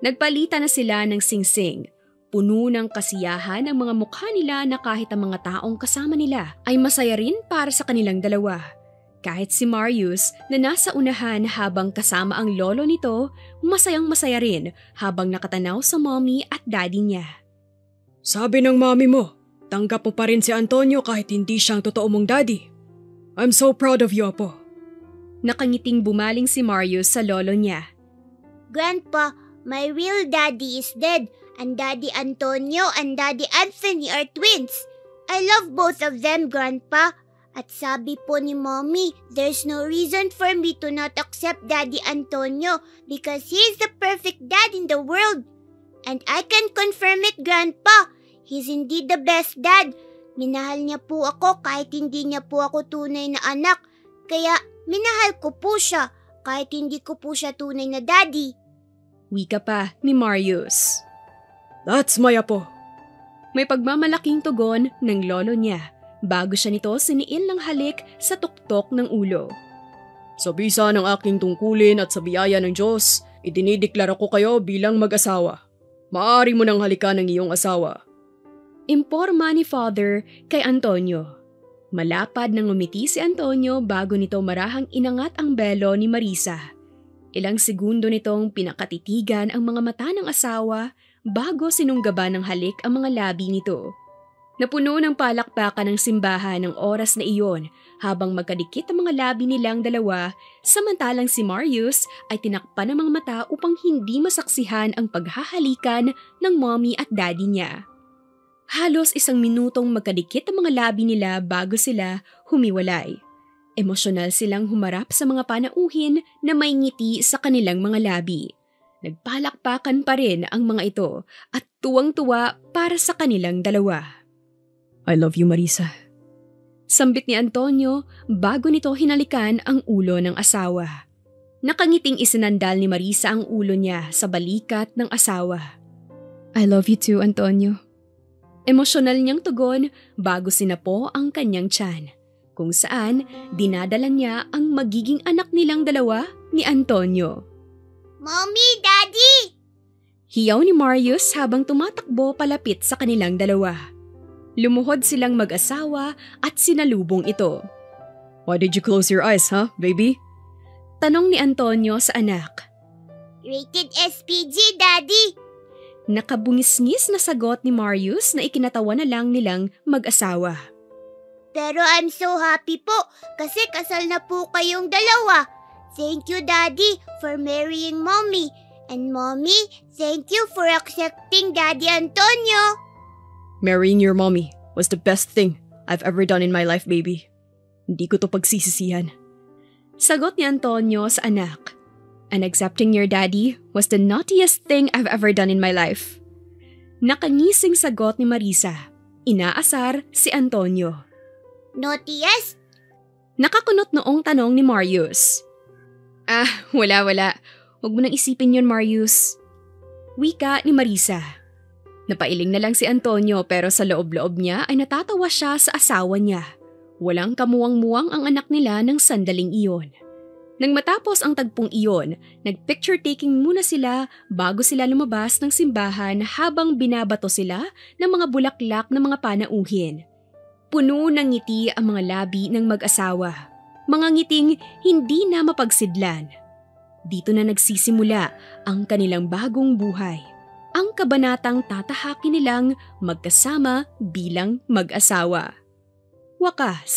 Nagpalitan na sila ng singsing. Puno ng kasiyahan ang mga mukha nila na kahit ang mga taong kasama nila ay masaya rin para sa kanilang dalawa. Kahit si Marius na nasa unahan habang kasama ang lolo nito, masayang masaya rin habang nakatanaw sa mommy at daddy niya. Sabi ng mami mo, tanggap mo pa rin si Antonio kahit hindi siyang totoo mong daddy. I'm so proud of you, Apo. Nakangiting bumaling si Marius sa lolo niya. Grandpa, my real daddy is dead and Daddy Antonio and Daddy Anthony are twins. I love both of them, Grandpa. At sabi po ni Mommy, there's no reason for me to not accept Daddy Antonio because he is the perfect dad in the world. And I can confirm it, Grandpa. He's indeed the best dad. Minahal niya po ako kahit hindi niya po ako tunay na anak. Kaya minahal ko po siya kahit hindi ko po siya tunay na daddy. Wika pa ni Marius. That's my Apo. May pagmamalaking tugon ng lolo niya bago siya nito siniil ng halik sa tuktok ng ulo. Sa bisa ng aking tungkulin at sa biyaya ng Diyos, idinideklara ko kayo bilang mag-asawa. Maaari mo nang halikan ng iyong asawa. Imporma ni Father kay Antonio. Malapad nang umiti si Antonio bago nito marahang inangat ang belo ni Marisa. Ilang segundo nitong pinakatitigan ang mga mata ng asawa bago sinunggaban ng halik ang mga labi nito. Napuno ng palakpakan ng simbahan ng oras na iyon habang magkadikit ang mga labi nilang dalawa, samantalang si Marius ay tinakpan ng mga mata upang hindi masaksihan ang paghahalikan ng mommy at daddy niya. Halos 1 minutong magkadikit ang mga labi nila bago sila humiwalay. Emosyonal silang humarap sa mga panauhin na may ngiti sa kanilang mga labi. Nagpalakpakan pa rin ang mga ito at tuwang-tuwa para sa kanilang dalawa. I love you, Marisa. Sambit ni Antonio bago nito hinalikan ang ulo ng asawa. Nakangiting isinandal ni Marisa ang ulo niya sa balikat ng asawa. I love you too, Antonio. Emosyonal niyang tugon bago sinapo ang kanyang tiyan, kung saan dinadala niya ang magiging anak nilang dalawa ni Antonio. Mommy, Daddy! Hiyaw ni Marius habang tumatakbo palapit sa kanilang dalawa. Lumuhod silang mag-asawa at sinalubong ito. Why did you close your eyes, huh, baby? Tanong ni Antonio sa anak. Rated SPG, Daddy! Nakabungis-ngis na sagot ni Marius na ikinatawa na lang nilang mag-asawa. Pero I'm so happy po kasi kasal na po kayong dalawa. Thank you, Daddy, for marrying Mommy. And Mommy, thank you for accepting Daddy Antonio. Marrying your mommy was the best thing I've ever done in my life, baby. Hindi ko to pagsisisihan. Sagot ni Antonio sa anak. And accepting your daddy was the naughtiest thing I've ever done in my life. Nakangising sagot ni Marisa. Inaasar si Antonio. Naughtiest? Nakakunot noong tanong ni Marius. Wala. Huwag mo nang isipin yun, Marius. Wika ni Marisa. Napailing na lang si Antonio pero sa loob-loob niya ay natatawa siya sa asawa niya. Walang kamuwang-muwang ang anak nila ng sandaling iyon. Nang matapos ang tagpong iyon, nag-picture taking muna sila bago sila lumabas ng simbahan habang binabato sila ng mga bulaklak na mga panauhin. Puno ng ngiti ang mga labi ng mag-asawa. Mga ngiting hindi na mapagsidlan. Dito na nagsisimula ang kanilang bagong buhay. Ang kabanatang tatahakin nilang magkasama bilang mag-asawa. Wakas.